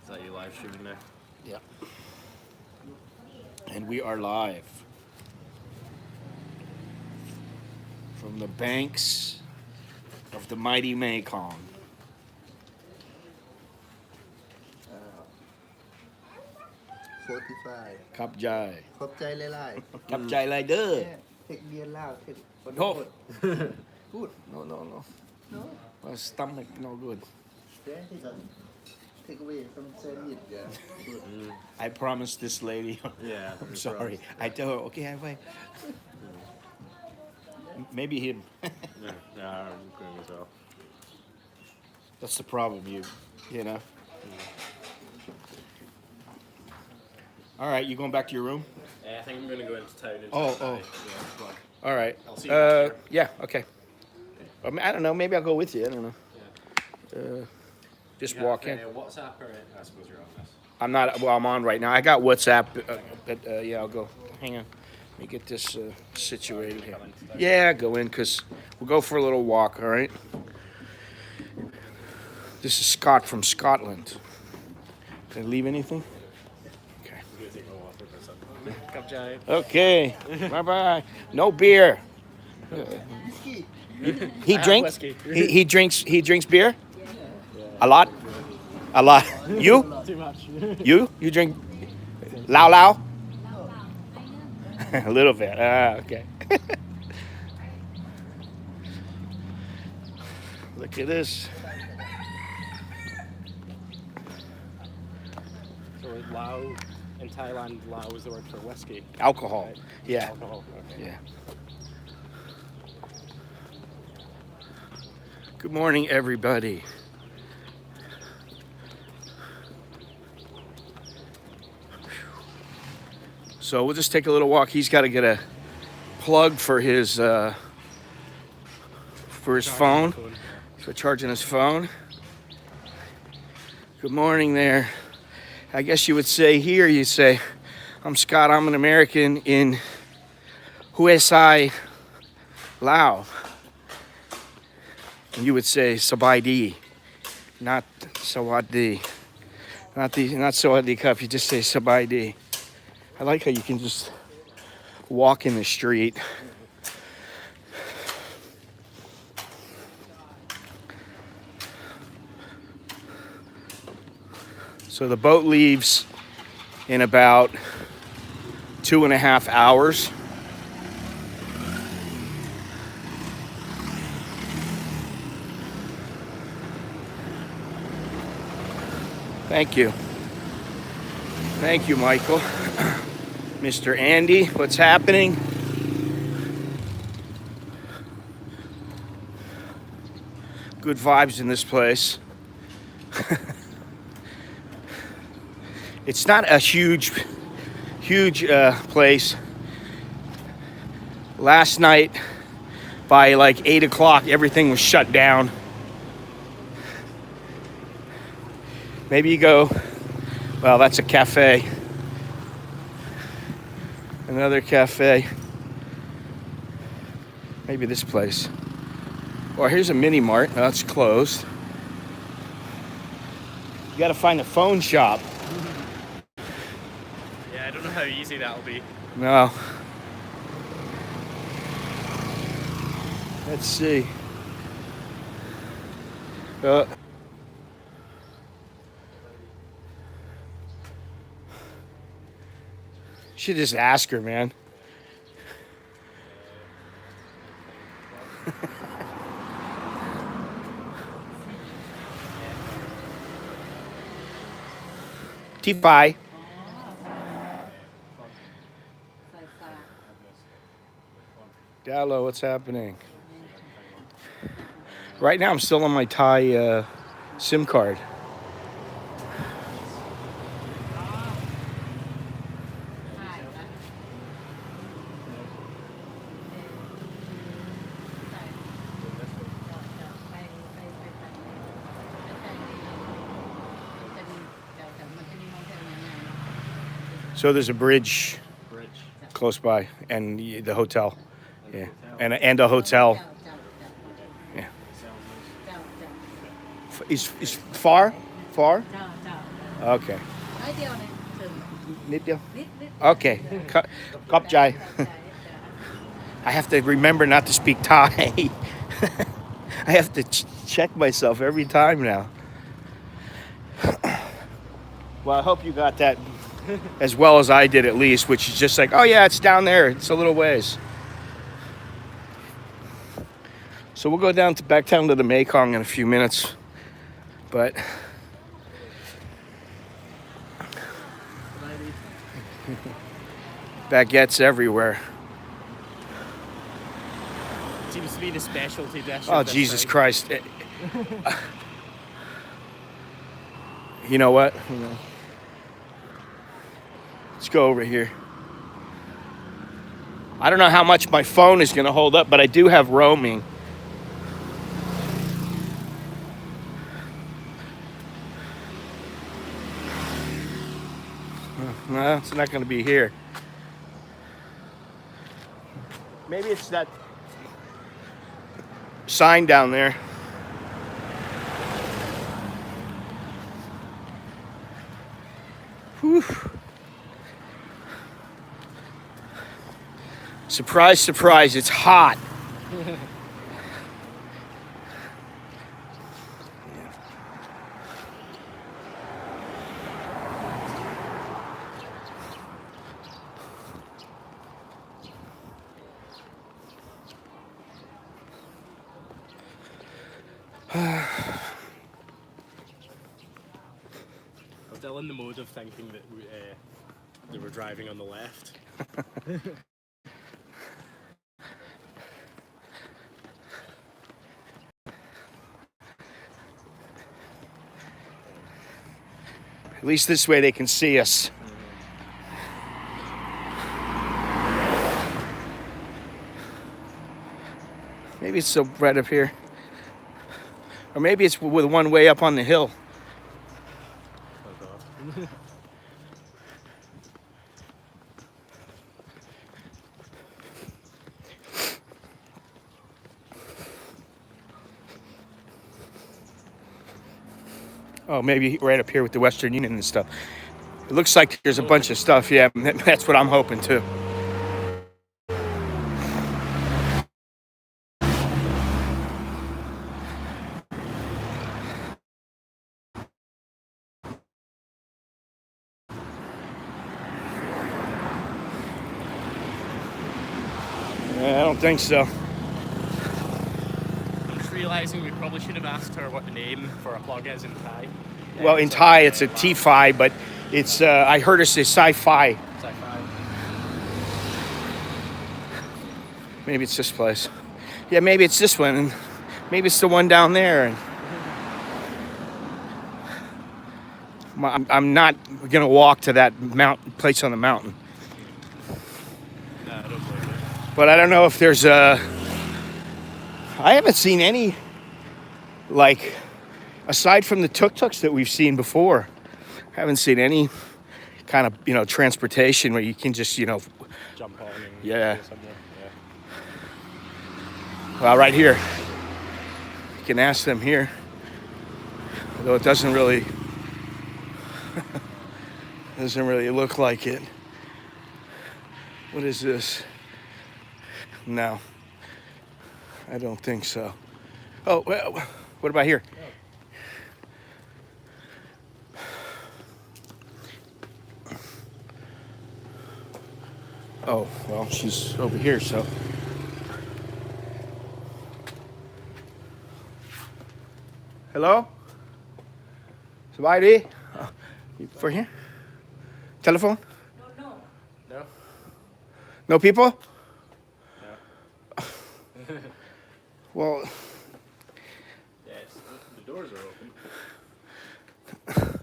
Is that you live streaming now? Yeah. And we are live from the banks of the mighty Mekong. 45 ขับใจ ขอบใจหลาย ขับใจไรเดอร์ ๆเทคเบียร์ลาวเทคคน No. พูด No. no My stomach no good. there is a take away from sandwich yeah good I promised this lady. Yeah. I'm sorry. I told her, okay, I wait. Maybe him. Yeah, I'm going as well. That's the problem, you know. All right, you going back to your room? I think I'm going to go into town. Oh. Yeah, come on. All right. I'll see you back here. Yeah, okay. I don't know. Maybe I'll go with you. I don't know. Just You have, walk in. WhatsApp or I suppose you're on this. I'm not. Well, I'm on right now. I got WhatsApp, but yeah, I'll go. Hang on. Let me get this situated here. Yeah, go in because we'll go for a little walk. All right. This is Scott from Scotland. Did I leave anything? Okay. I'm going to take my water for a second. Cup chai. Okay. Bye bye. No beer. He drinks. Whiskey. He drinks beer. A lot. You? Too much. You drink Lao? A little bit. Okay. Look at this. So Lao, in Thailand, Lao is the word for whiskey. Alcohol. Right? Yeah. Alcohol. Okay. Yeah. Good morning, everybody. So we'll just take a little walk. He's got to get a plug for his phone, for charging his phone. Good morning there. I guess you would say here, you say, I'm Scott, I'm an American in Huay Xai, Laos. And you would say Sabai, not Sawadi. Not Sawadi Cup, you just say Sabai. I like how you can just walk in the street. So the boat leaves in about 2.5 hours. Thank you. Thank you, Michael. Mr. Andy, what's happening? Good vibes in this place. It's not a huge place. Last night, by like 8 o'clock, everything was shut down. Maybe you go, well, that's a cafe. Another cafe. Maybe this place. Or here's a mini mart. Oh, it's closed. You gotta find a phone shop. Yeah, I don't know how easy that'll be. No. Let's see. Should just ask her, man. T-Pie. Dallo, what's happening? Right now I'm still on my Thai SIM card. So there's a bridge close by, and the hotel, yeah, and a hotel, yeah. is far? Far? เจ้าเจ้า Okay. น้อยเดียวเนี่ยถึง นิดเดียว นิด Okay. ขอบใจ I have to remember not to speak Thai. I have to check myself every time now. Well, I hope you got that as well as I did at least, which is just like, oh yeah, it's down there. It's a little ways. So we'll go back down to the Mekong in a few minutes. But baguettes everywhere. Seems to be the specialty dish. Oh, of this Jesus side. Christ. You know what? Let's go over here. I don't know how much my phone is going to hold up, but I do have roaming. No, it's not going to be here. Maybe it's that sign down there. Whew. Surprise, surprise, it's hot. I'm still in the mode of thinking that they were driving on the left. At least this way they can see us. Maybe it's so right up here. Or maybe it's with one way up on the hill. Oh god. Oh, maybe right up here with the Western Union and stuff. It looks like there's a bunch of stuff. Yeah, that's what I'm hoping too. I don't think so. I'm just realising we probably should have asked her what the name for a plug is in Thai. Well, in Thai, it's a T-Fi, but it's, I heard her say sci-fi. Sci-fi. Maybe it's this place. Yeah, maybe it's this one, and maybe it's the one down there. And I'm not gonna walk to that place on the mountain. No, I don't believe it. But I don't know if there's I haven't seen any, like, aside from the tuk-tuks that we've seen before, I haven't seen any kind of, transportation where you can just, Jump on and Yeah. go somewhere. Yeah. well, right here. You can ask them here. Although it doesn't really look like it. What is this? No. I don't think so. Oh, well, what about here? Oh, well, she's over here, so. Hello? Somebody? For here? Telephone? no No? No people? No. Well, Yes, the doors are open.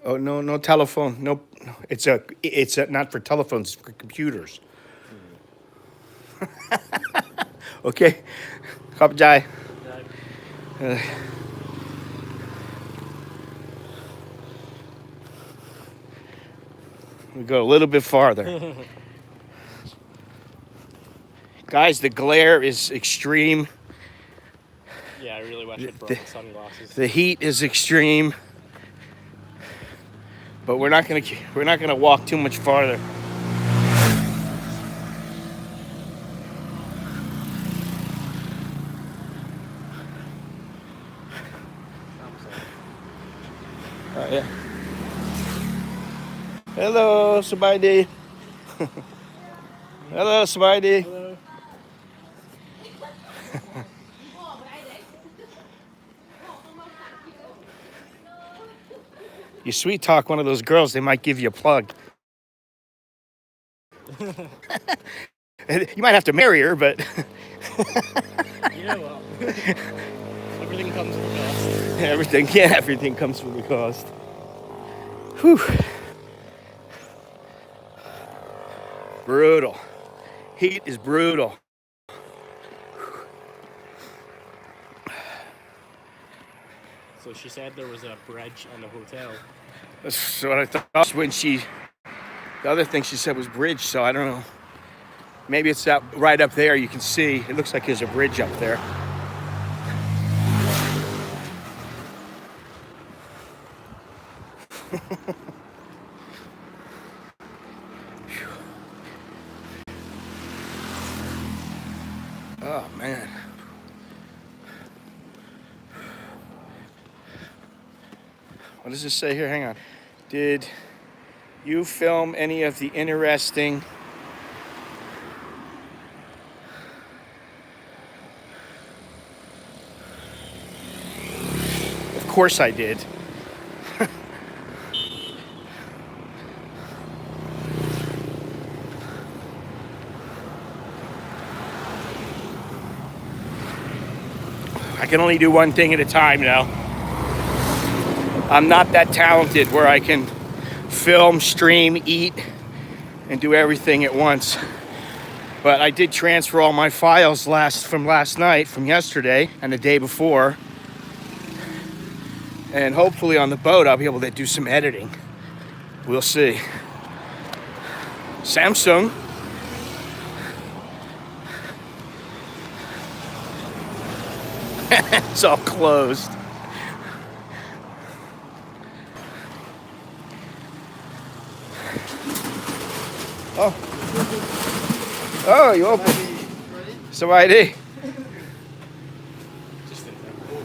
oh, no telephone. No, it's not for telephones, it's for computers. Okay. Khop Jai. We go a little bit farther. Guys, the glare is extreme. Yeah, I really wish should brought my sunglasses. The heat is extreme, but we're not gonna walk too much farther. Oh yeah. Hello, Sabadi. Hello, Sabadi. Hello. You sweet talk one of those girls, they might give you a plug. You might have to marry her, but You know what? Everything comes with a cost. everything comes with a cost. Whew. Brutal. Heat is brutal. So she said there was a bridge and a hotel. That's what I thought when the other thing she said was bridge, so I don't know. Maybe it's that right up there you can see. It looks like there's a bridge up there. Oh, man. What does this say here? Hang on. Did you film any of the interesting... Of course I did. I can only do one thing at a time now. I'm not that talented where I can film, stream, eat, and do everything at once. But I did transfer all my files from last night, from yesterday, and the day before. And hopefully on the boat, I'll be able to do some editing. We'll see. Samsung. It's all closed. Oh, you open. So ID. Just in there. Oh.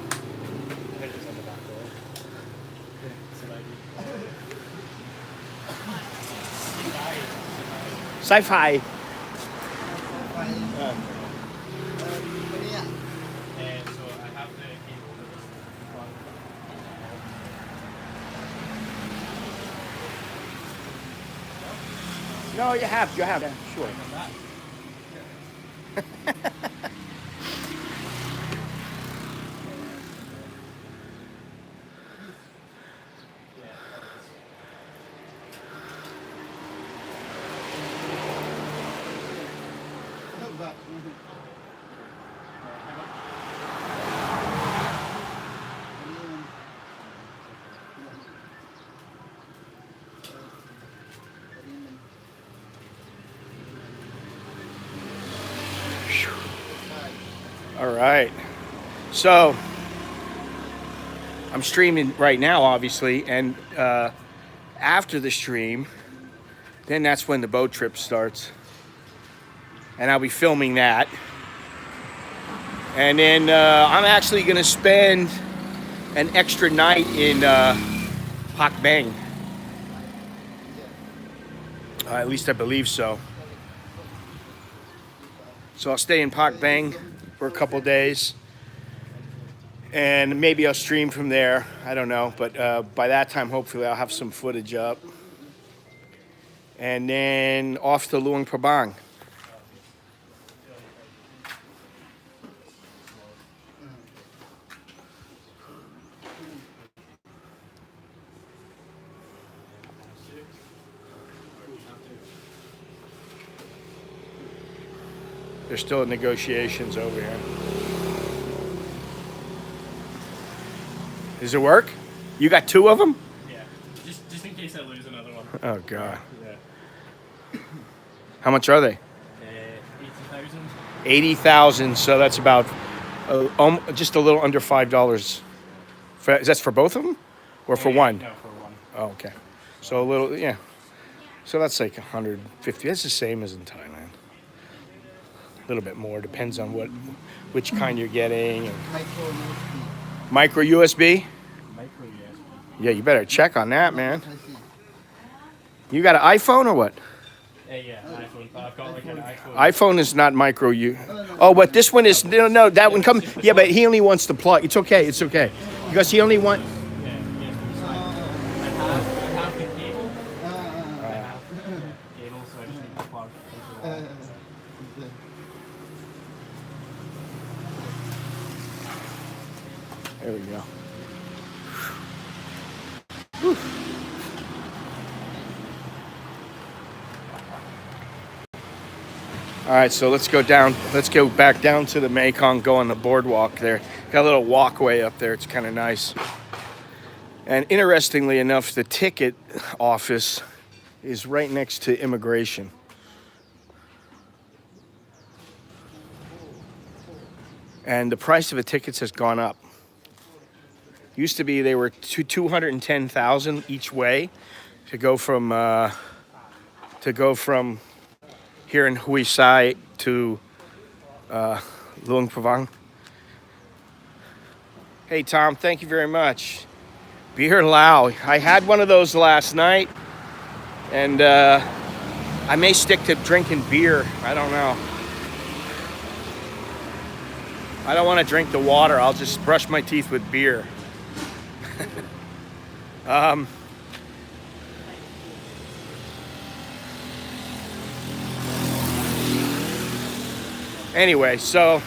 I think it's on the back door. Yeah, so like... Sci-fi. ไปวันนี้อ่ะ And so I have the cable for this one. No, you have, yeah, sure. All right. So I'm streaming right now, obviously, and after the stream, then that's when the boat trip starts. And I'll be filming that. And then I'm actually going to spend an extra night in Pak Beng. At least I believe so. So I'll stay in Pak Beng for a couple days. And maybe I'll stream from there. I don't know. But by that time, hopefully, I'll have some footage up. And then off to Luang Prabang. There's still negotiations over here. Does it work? You got two of them? Yeah, just in case I lose another one. Oh, God. Yeah. How much are they? 80,000. 80,000, so that's about Just a little under $5. That's for both of them, or for one? No, for one. Oh, okay. So a little, yeah. So that's like 150. That's the same as in Thailand. A little bit more, depends on which kind you're getting. And Micro USB. micro USB? Micro USB. Yeah, you better check on that, man. You got an iPhone or what? Yeah, iPhone. I've got like an iPhone. iPhone is not micro U. Oh, but this one is no. That one comes. Yeah, but he only wants the plug. It's okay. It's okay, because he only wants. Yeah, USB. I have the cable. I have cable, so I just need the plug. There we go. All right, so let's go down. Let's go back down to the Mekong, go on the boardwalk there. Got a little walkway up there. It's kind of nice. And interestingly enough, the ticket office is right next to immigration. And the price of the tickets has gone up. Used to be they were 210,000 each way to go from here in Huay Xai to Luang Prabang. Hey Tom, thank you very much. Beer Lao. I had one of those last night, and I may stick to drinking beer. I don't know. I don't want to drink the water. I'll just brush my teeth with beer. Anyway, so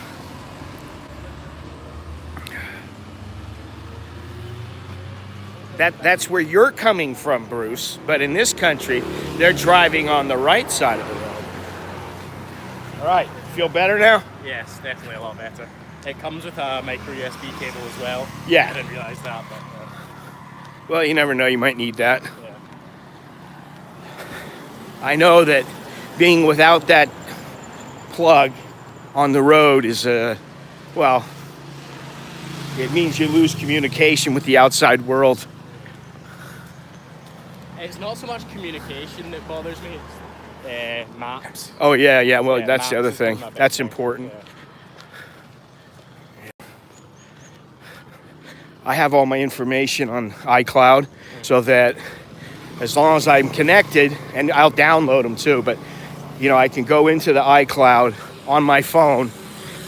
that's where you're coming from, Bruce. But in this country, they're driving on the right side of the road. All right, feel better now? Yes, definitely a lot better. It comes with a micro USB cable as well. Yeah. I didn't realize that, but Well, you never know. You might need that. yeah. I know that being without that plug on the road is well, it means you lose communication with the outside world. It's not so much communication that bothers me. It's maps. Oh yeah. Well, Yeah, that's the maps other is thing. one of my big That's things, important. yeah. I have all my information on iCloud, so that as long as I'm connected, and I'll download them too, but you know, I can go into the iCloud on my phone,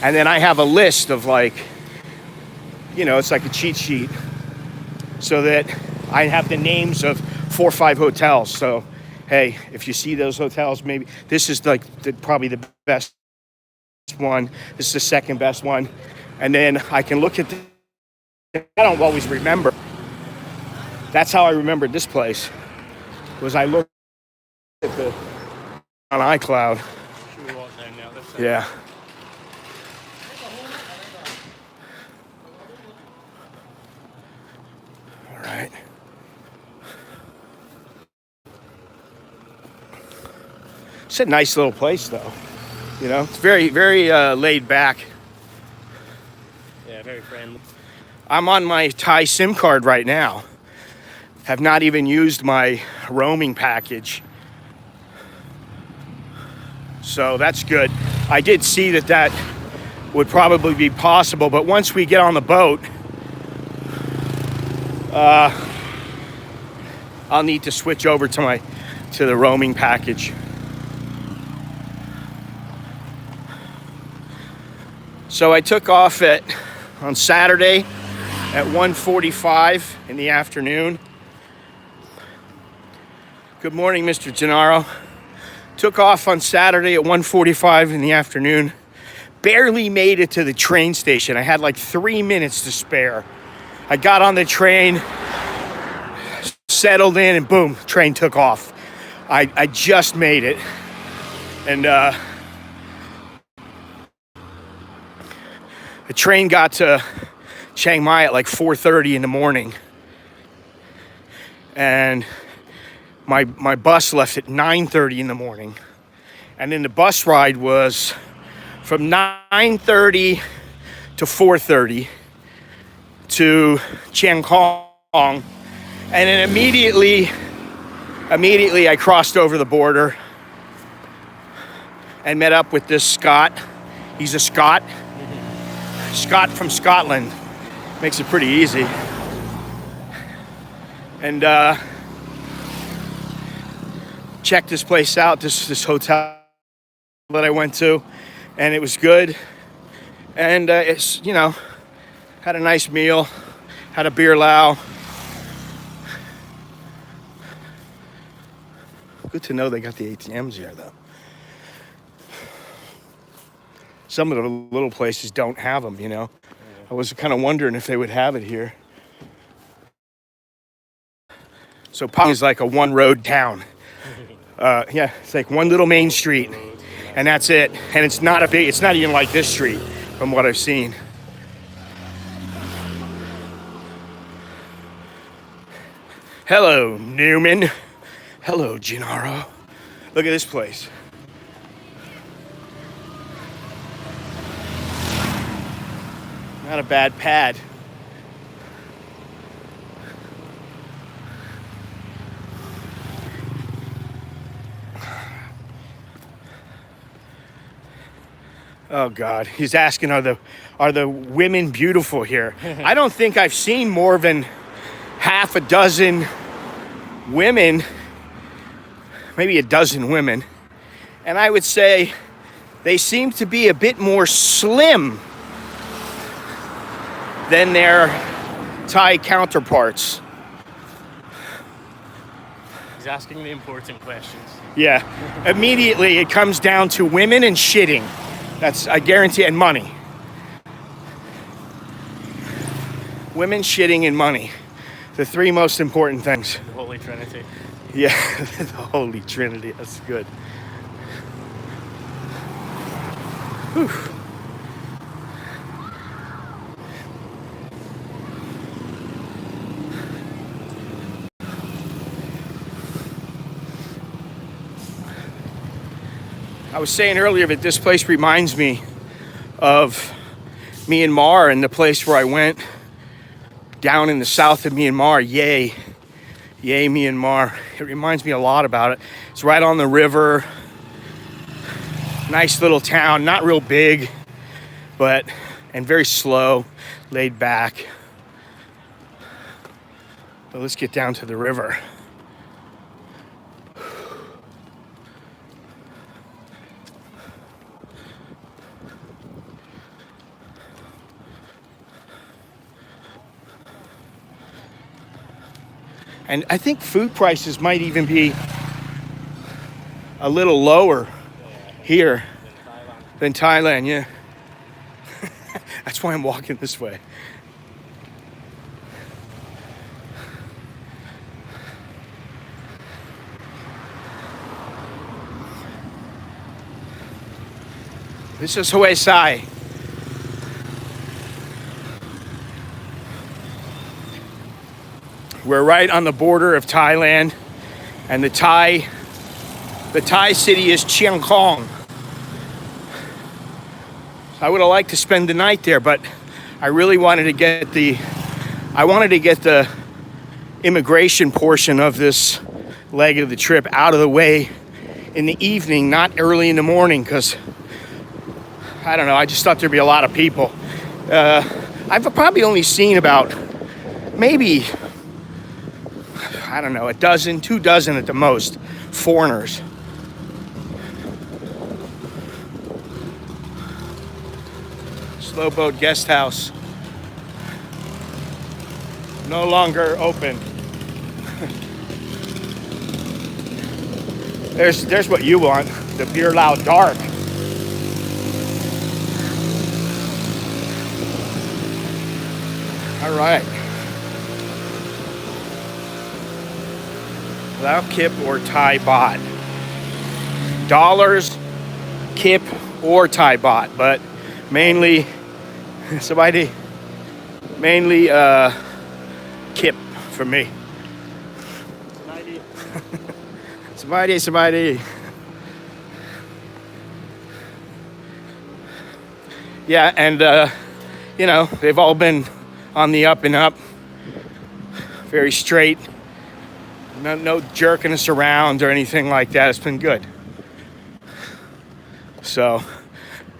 and then I have a list of, like, you know, it's like a cheat sheet, so that I have the names of 4 or 5 hotels. So, hey, if you see those hotels, maybe this is like probably the best one. This is the second best one, and then I can look at I don't always remember. That's how I remembered this place. Was I looked at on iCloud. Should we walk down now? This side? Yeah. All right. It's a nice little place, though. You know, it's very, very laid back. Yeah, very friendly. I'm on my Thai SIM card right now. Have not even used my roaming package. So that's good. I did see that would probably be possible, but once we get on the boat, I'll need to switch over to the roaming package. So I took off on Saturday at 1:45 in the afternoon. Good morning, Mr. Gennaro. Took off on Saturday at 1:45 in the afternoon. Barely made it to the train station. I had like 3 minutes to spare. I got on the train, settled in, and boom, train took off. I just made it. And the train got to Chiang Mai at like 4:30 in the morning. And my bus left at 9:30 in the morning. And then the bus ride was from 9:30 to 4:30 to Chiang Khong, and then immediately I crossed over the border and met up with this Scot. He's a Scot. Scot from Scotland. Makes it pretty easy. And checked this place out, this hotel that I went to, and it was good. And it's, you know, had a nice meal, had a beer lao. Good to know they got the ATMs here, though. Some of the little places don't have them, you know. I was kind of wondering if they would have it here. So Pong is like a one-road town. Yeah, it's like one little main street, and that's it. And it's not even like this street, from what I've seen. Hello, Newman. Hello, Gennaro. Look at this place. Not a bad pad. Oh God, he's asking, are the women beautiful here? I don't think I've seen more than half a dozen women, maybe a dozen women, and I would say they seem to be a bit more slim than their Thai counterparts. He's asking the important questions. Yeah, immediately it comes down to women and shitting. That's, I guarantee, and money. Women, shitting, and money. The three most important things. The Holy Trinity. Yeah, the Holy Trinity. That's good. Whew. I was saying earlier that this place reminds me of Myanmar and the place where I went down in the south of Myanmar, Huay Xai, Myanmar. It reminds me a lot about it. It's right on the river. Nice little town, not real big, and very slow, laid back. But let's get down to the river. And I think food prices might even be a little lower here than Thailand, yeah. That's why I'm walking this way. This is Huay Sai. We're right on the border of Thailand, and the Thai city is Chiang Khong. I would have liked to spend the night there, but I really wanted to get the immigration portion of this leg of the trip out of the way in the evening, not early in the morning, because I don't know, I just thought there'd be a lot of people. I've probably only seen about maybe, I don't know, a dozen, 2 dozen at the most, foreigners. Slow Boat Guest House. No longer open. There's what you want, the beer lao dark. All right. Lao kip or Thai baht. Dollars, kip, or Thai baht, but mainly kip for me. Somebody. Yeah, and you know, they've all been on the up and up, very straight. No jerking us around or anything like that. It's been good. So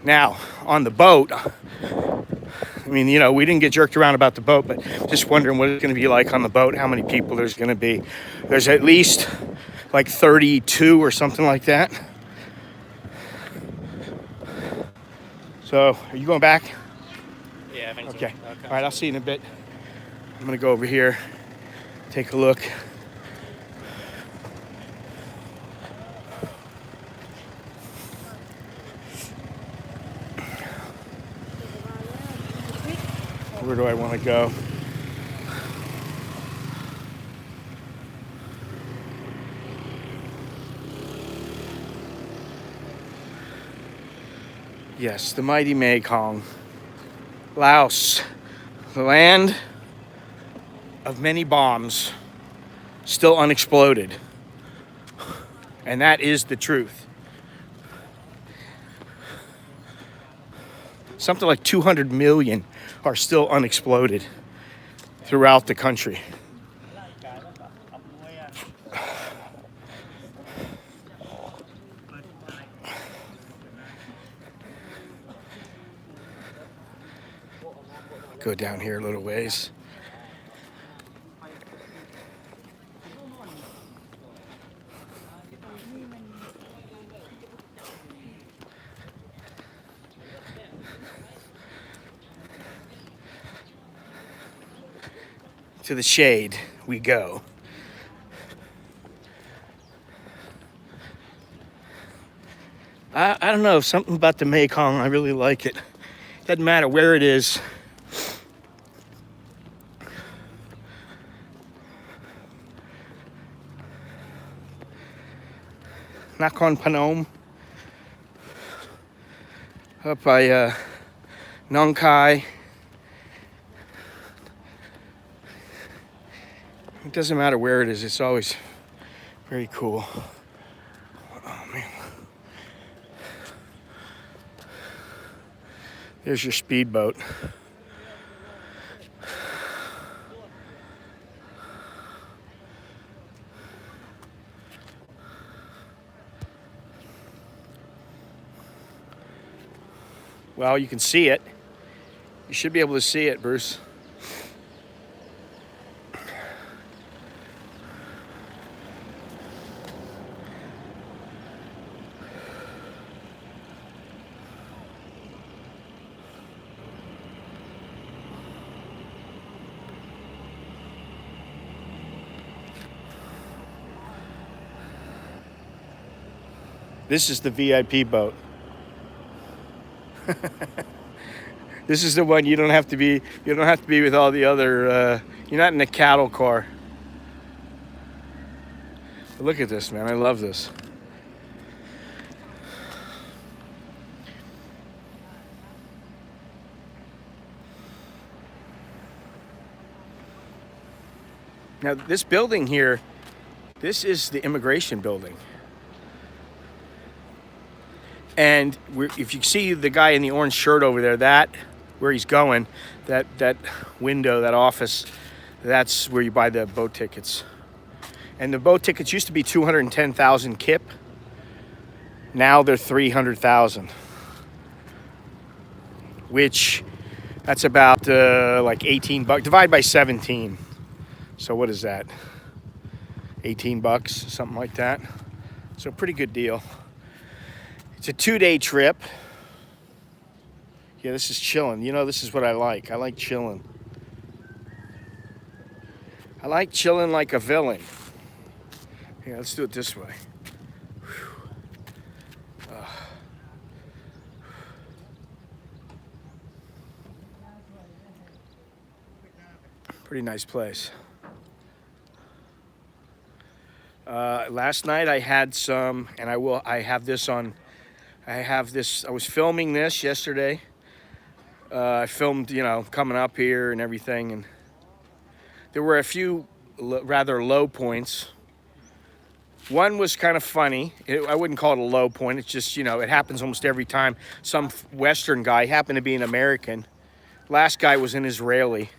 now on the boat, I mean, you know, we didn't get jerked around about the boat, but just wondering what it's going to be like on the boat, how many people there's going to be. There's at least like 32 or something like that. So, are you going back? Yeah, I think Okay. so. All right, I'll see you in a bit. I'm going to go over here, take a look. Where do I want to go? Yes, the mighty Mekong. Laos, the land of many bombs, still unexploded. And that is the truth. Something like 200 million are still unexploded throughout the country. Go down here a little ways. To the shade we go. I don't know, something about the Mekong, I really like it. Doesn't matter where it is. Nakhon Phanom, up by Nong Khai. It doesn't matter where it is, it's always very cool. Oh man. There's your speedboat. Well, you can see it. You should be able to see it, Bruce. This is the VIP boat. This is the one you don't have to be with all the other you're not in a cattle car. But look at this, man. I love this. Now this building here, this is the immigration building. And if you see the guy in the orange shirt over there, that where he's going, that window, that office, that's where you buy the boat tickets. And the boat tickets used to be 210,000 kip. Now they're 300,000, which that's about like $18. Divide by 17. So what is that? $18, something like that. So pretty good deal. It's a 2-day trip. Yeah, this is chilling. You know, this is what I like. I like chilling. I like chilling like a villain. Yeah, let's do it this way. Pretty nice place. Last night I had some, and I have this, I was filming this yesterday. I filmed, you know, coming up here and everything, and there were a few rather low points. One was kind of funny. I wouldn't call it a low point. It's just, you know, it happens almost every time. Some Western guy, happened to be an American, Last guy was an Israeli.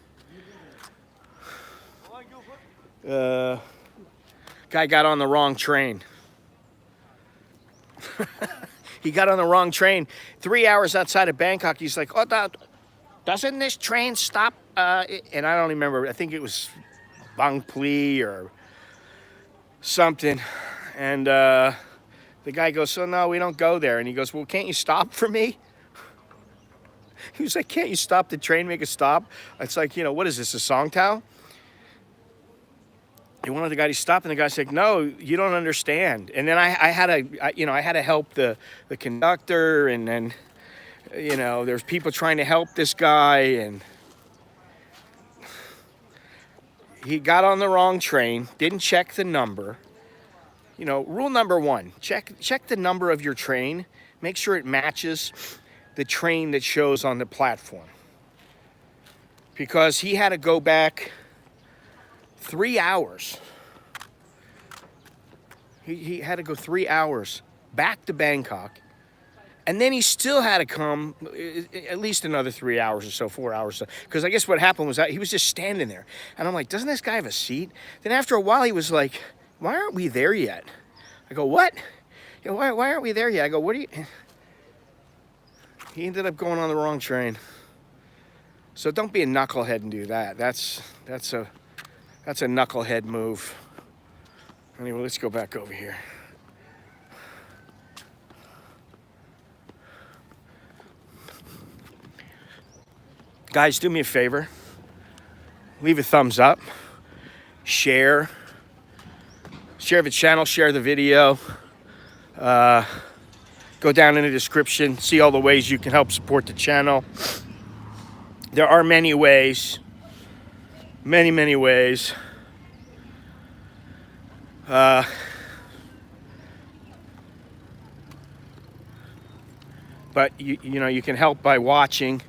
Guy got on the wrong train. He got on the wrong train. 3 hours outside of Bangkok. He's like, oh, doesn't this train stop? And I don't remember. I think it was Bang Pli or something. And the guy goes, so no, we don't go there. And he goes, well, can't you stop for me? He was like, can't you stop the train, make a stop? It's like, you know, what is this, a Songtao? He wanted the guy to stop, and the guy's like, no, you don't understand. And then I had to help the conductor, and then, you know, there's people trying to help this guy, and he got on the wrong train, didn't check the number. You know, rule number one, check the number of your train, make sure it matches the train that shows on the platform. Because he had to go back 3 hours. He had to go 3 hours back to Bangkok. And then he still had to come at least another 3 hours or so, 4 hours. Because I guess what happened was that he was just standing there. And I'm like, doesn't this guy have a seat? Then after a while, he was like, why aren't we there yet? I go, what? You know, why aren't we there yet? I go, what are you? He ended up going on the wrong train. So don't be a knucklehead and do that. That's a knucklehead move. Anyway, let's go back over here. Guys, do me a favor. Leave a thumbs up. Share the channel, share the video. Go down in the description, see all the ways you can help support the channel. There are many ways. Many ways. But you know, you can help by watching,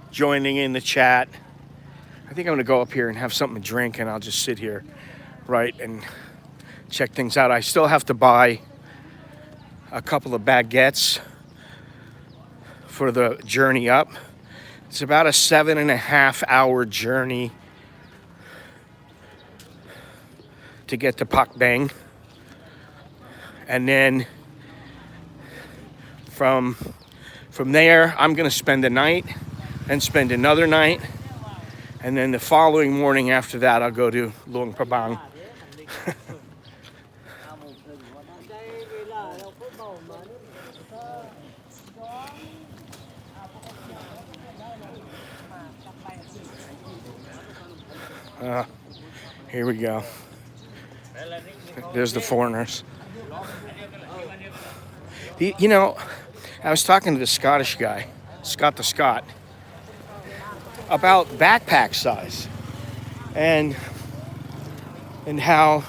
joining in the chat. I think I'm gonna go up here and have something to drink, and I'll just sit here, right, and check things out. I still have to buy a couple of baguettes for the journey up. It's about a 7.5 hour journey to get to Pak Beng. And then from there, I'm gonna spend the night and spend another night. And then the following morning after that, I'll go to Luang Prabang. Here we go. There's the foreigners. You know, I was talking to the Scottish guy, Scott the Scot, about backpack size and how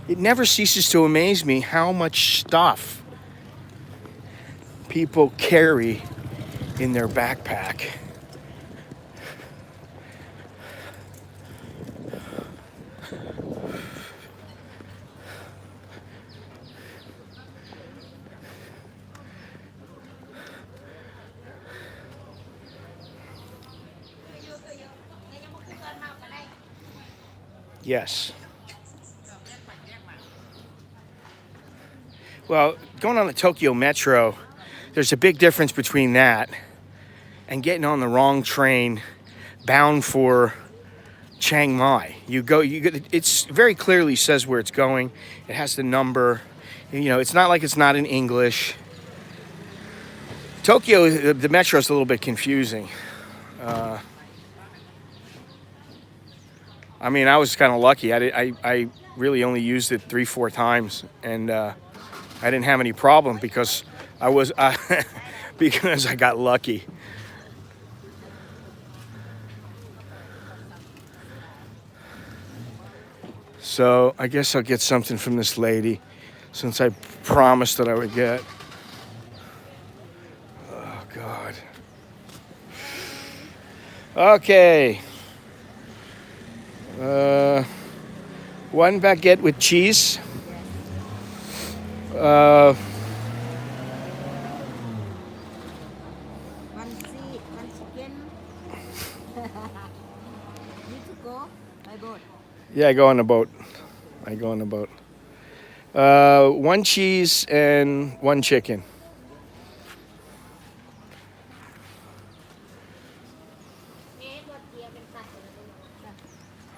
it never ceases to amaze me how much stuff people carry in their backpack. Yes. Well, going on the Tokyo Metro, there's a big difference between that and getting on the wrong train bound for Chiang Mai. It's very clearly says where it's going. It has the number. You know, it's not like it's not in English. Tokyo, the metro is a little bit confusing. I mean, I was kind of lucky. I really only used it 3-4 times, and I didn't have any problem because because I got lucky. So I guess I'll get something from this lady, since I promised that I would get. Oh God. Okay. One baguette with cheese. One chicken. Need to go by boat. Yeah, I go on the boat. I go on the boat. One cheese and one chicken.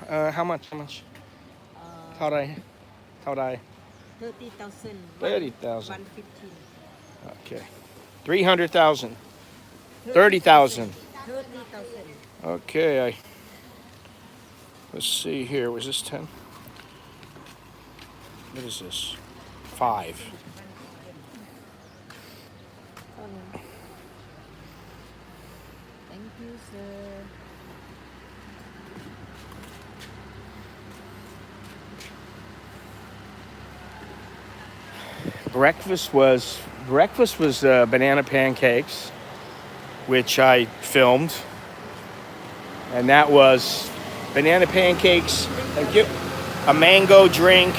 How much? How much? How do I? How do I? 30,000. 30,000. 115. Okay. 300,000. 30,000. 30,000. Okay. Let's see here. Was this 10? What is this? 5. Thank you, sir. Breakfast was banana pancakes, which I filmed, and that was banana pancakes. Thank you. A mango drink.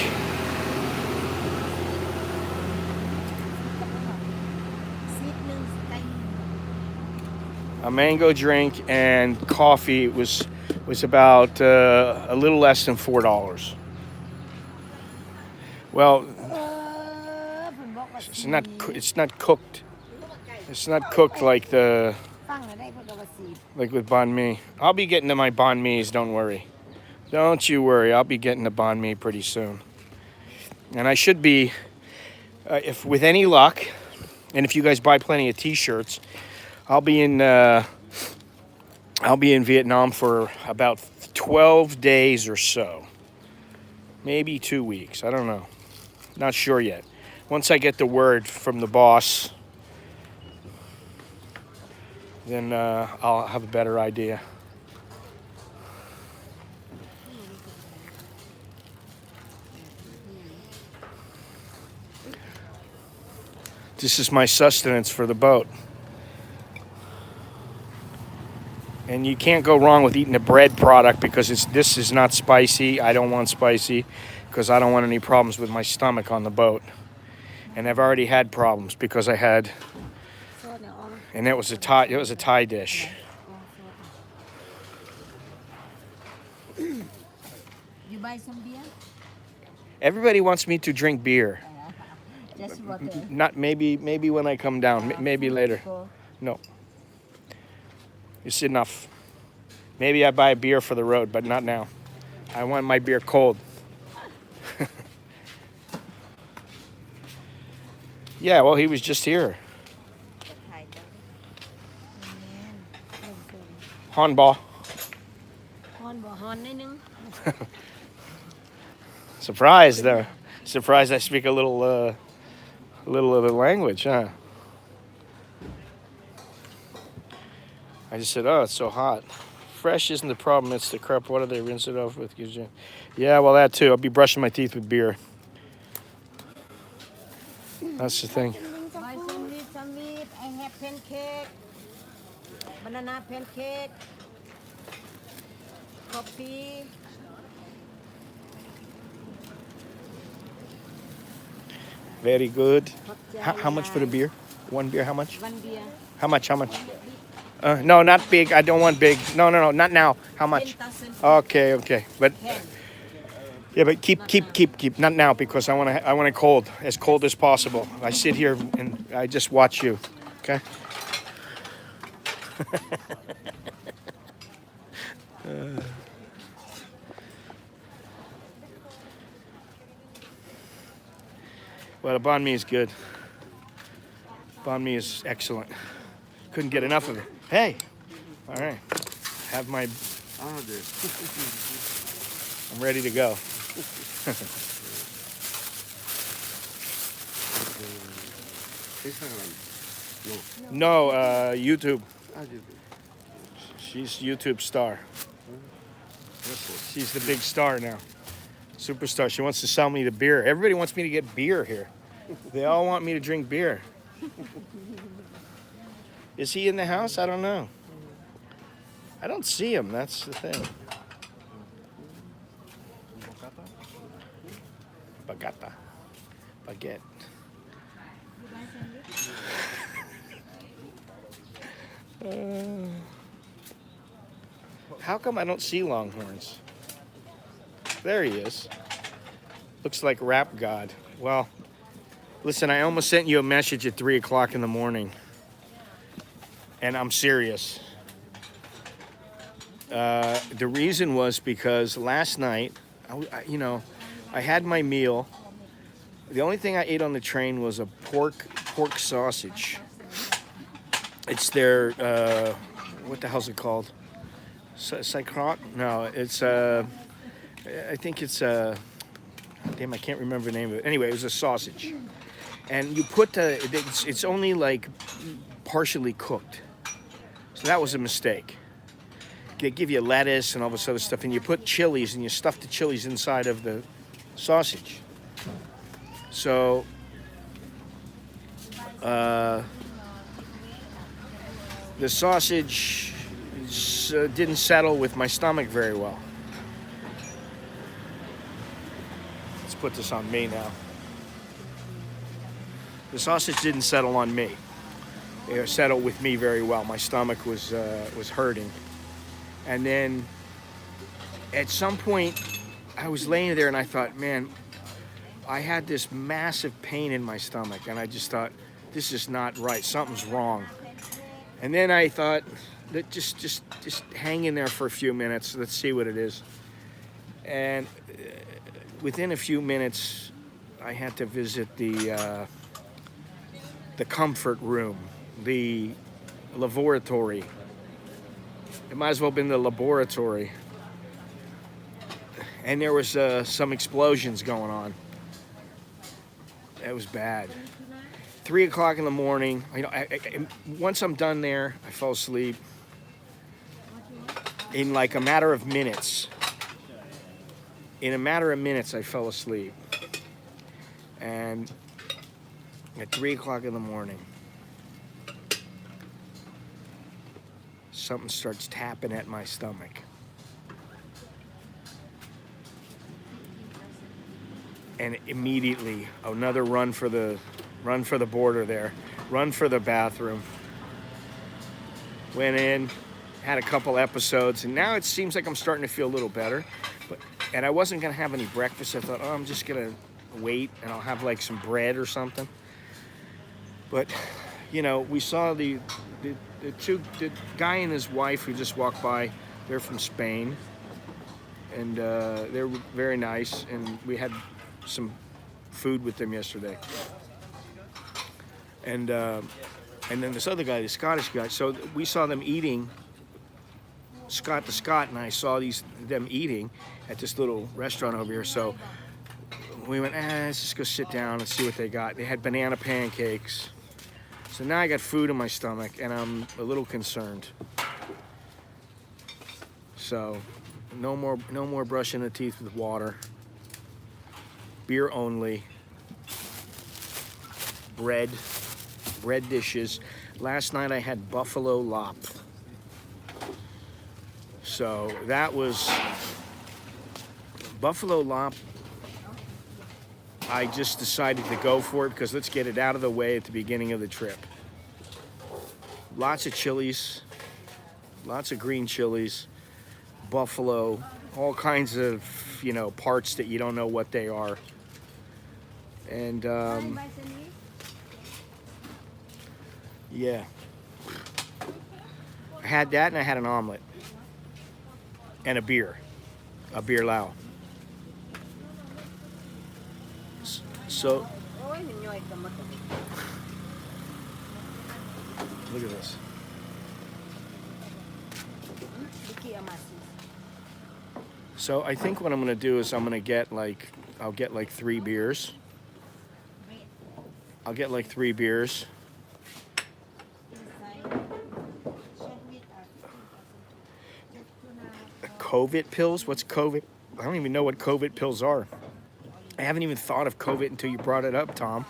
A mango drink and coffee was about a little less than $4. Well, it's not cooked. It's not cooked like with banh mi. I'll be getting to my banh mi's. Don't worry. Don't you worry. I'll be getting to banh mi pretty soon. And I should be, if with any luck, and if you guys buy plenty of T-shirts, I'll be in Vietnam for about 12 days or so. Maybe 2 weeks. I don't know. Not sure yet. Once I get the word from the boss, then I'll have a better idea. This is my sustenance for the boat. And you can't go wrong with eating a bread product because this is not spicy. I don't want spicy because I don't want any problems with my stomach on the boat. And I've already had problems because I had, and it was a Thai dish. You buy some beer? Everybody wants me to drink beer. Just water. Not maybe when I come down. Maybe later. No. It's enough. Maybe I buy a beer for the road, but not now. I want my beer cold. Yeah, well, he was just here. Hanball. Surprised there. Surprised I speak a little of the language, huh? I just said, oh, it's so hot. Fresh isn't the problem, it's the crap. What do they rinse it off with? Yeah, well, that too. I'll be brushing my teeth with beer. That's the thing. Buy some meat. I have pancake. Banana pancake. Coffee. Very good. How much for the beer? One beer, how much? One beer. How much? No, not big. I don't want big. No, not now. How much? 10,000. Okay. But yeah, but keep. Not now because I want it cold, as cold as possible. I sit here and I just watch you. Okay. Well, the banh mi is good. Banh mi is excellent. Couldn't get enough of it. Hey, all right. Have my. I'm ready to go. No, YouTube. She's YouTube star. She's the big star now. Superstar. She wants to sell me the beer. Everybody wants me to get beer here. They all want me to drink beer. Is he in the house? I don't know. I don't see him. That's the thing. Baguette. How come I don't see Longhorns? There he is. Looks like Rap God. Well, listen, I almost sent you a message at 3 o'clock in the morning. And I'm serious. The reason was because last night, I had my meal. The only thing I ate on the train was a pork sausage. It's their, what the hell's it called? Psychroc? No, it's, I think it's, damn, I can't remember the name of it. Anyway, it was a sausage. And you put it's only like partially cooked. So that was a mistake. They give you lettuce and all this other stuff, and you put chilies, and you stuff the chilies inside of the sausage. So, the sausage didn't settle with my stomach very well. Let's put this on me now. The sausage didn't settle on me. It settled with me very well. My stomach was hurting. And then at some point, I was laying there and I thought, man, I had this massive pain in my stomach. And I just thought, this is not right. Something's wrong. And then I thought, just hang in there for a few minutes. Let's see what it is. And within a few minutes, I had to visit the comfort room, the laboratory. It might as well have been the laboratory. And there was some explosions going on. That was bad. 3 o'clock in the morning. Once I'm done there, I fell asleep. In like a matter of minutes. In a matter of minutes, I fell asleep. And at 3 o'clock in the morning, something starts tapping at my stomach. And immediately, another run for the border there, run for the bathroom. Went in, had a couple episodes, and now it seems like I'm starting to feel a little better. And I wasn't gonna have any breakfast. I thought, oh, I'm just gonna wait and I'll have like some bread or something. But, we saw the guy and his wife who just walked by. They're from Spain, and they're very nice. And we had some food with them yesterday. And then this other guy, the Scottish guy. So we saw them eating, Scott to Scott, and I saw them eating at this little restaurant over here. So we went, let's just go sit down and see what they got. They had banana pancakes. So now I got food in my stomach, and I'm a little concerned. So, no more brushing the teeth with water. Beer only. Bread dishes. Last night I had buffalo lop. So that was buffalo lop. I just decided to go for it because let's get it out of the way at the beginning of the trip. Lots of chilies, lots of green chilies, buffalo, all kinds of, parts that you don't know what they are. And, yeah. I had that and I had an omelet. And a beer Lao. So, look at this. So I think what I'm gonna do is I'll get like 3 beers. I'll get like 3 beers. COVID pills? What's COVID? I don't even know what COVID pills are. I haven't even thought of COVID until you brought it up, Tom.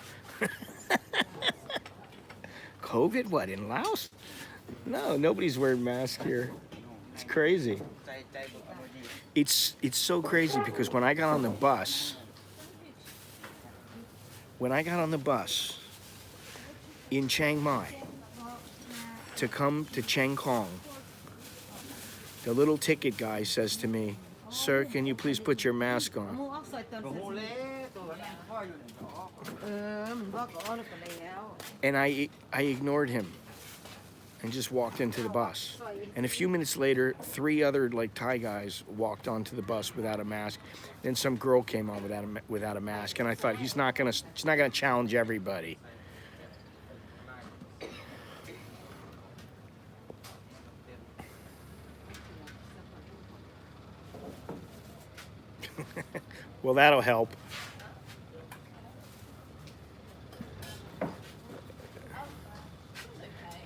COVID? What, in Laos? No, nobody's wearing masks here. It's crazy. It's so crazy because when I got on the bus in Chiang Mai to come to Cheng Kong, the little ticket guy says to me, "Sir, can you please put your mask ห on?" มูออกซอยตอน โอ้โหเละตัวนั้นพ่ออยู่ในท้อง มันบอกก็ออกแล้ว And I ignored him and just walked into the bus. And a few minutes later, 3 other like Thai guys walked onto the bus without a mask. Then some girl came on without a mask, and I thought she's not gonna challenge everybody. Well, that'll help.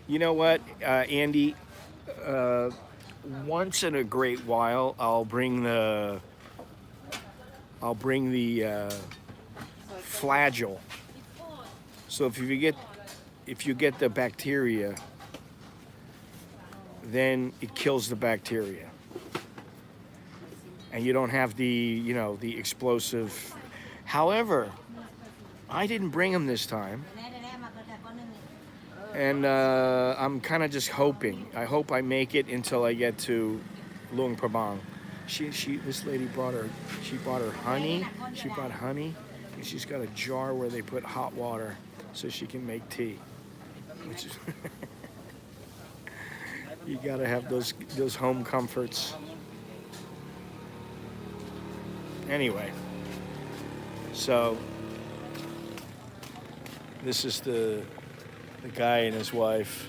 You know what, Andy? Once in a great while, I'll bring the flagell. So if you get the bacteria, then it kills the bacteria, and you don't have the explosive. However, I didn't bring them this time. And I'm kind of just hoping. I hope I make it until I get to Luang Prabang. This lady brought her honey. She brought honey, and she's got a jar where they put hot water so she can make tea. Which is you gotta have those home comforts. Anyway, so this is the guy and his wife.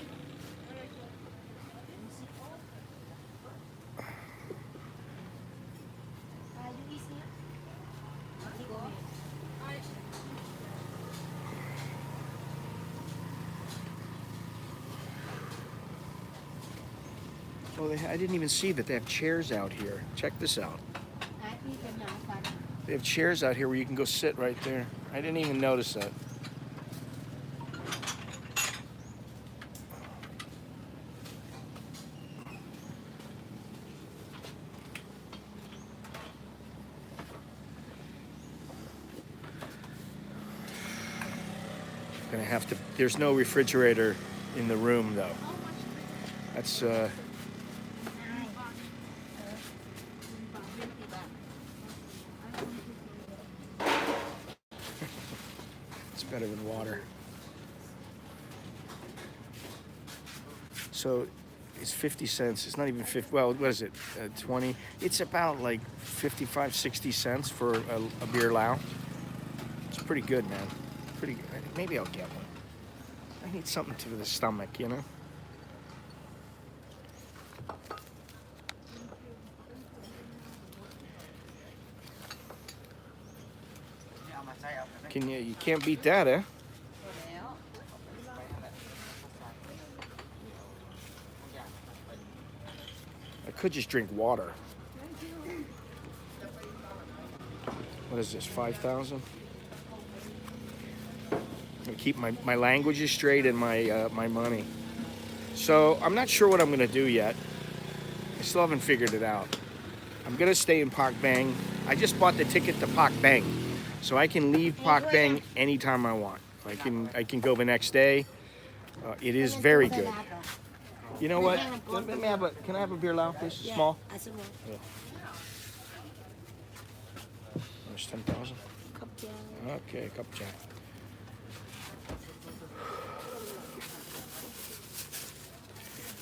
Oh, I didn't even see that they have chairs out here. Check this out. They have chairs out here where you can go sit right there. I didn't even notice that. Gonna have to. There's no refrigerator in the room though. That's it's better than water. So it's 50 cents. It's not even 50. Well, what is it? 20. It's about like 55, 60 cents for a beer Lao. It's pretty good, man. Pretty good. Maybe I'll get one. I need something to the stomach, you know? You can't beat that, eh? I could just drink water. What is this, 5,000? Keep my languages straight and my money. So I'm not sure what I'm gonna do yet. I still haven't figured it out. I'm gonna stay in Pak Beng. I just bought the ticket to Pak Beng, so I can leave Pak Beng anytime I want. I can go the next day. It is very good. You know what? Can I have a beer Lao, please? Small. Yeah. There's 10,000. Okay, cup jack.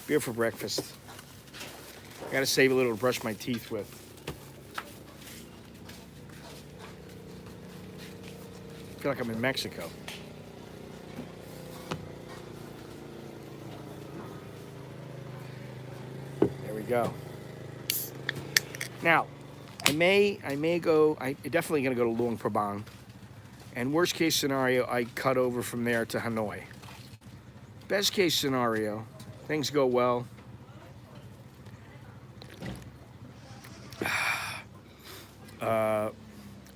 Beer for breakfast. I gotta save a little to brush my teeth with. I feel like I'm in Mexico. There we go. Now, I definitely gonna go to Luang Prabang. And worst case scenario, I cut over from there to Hanoi. Best case scenario, things go well.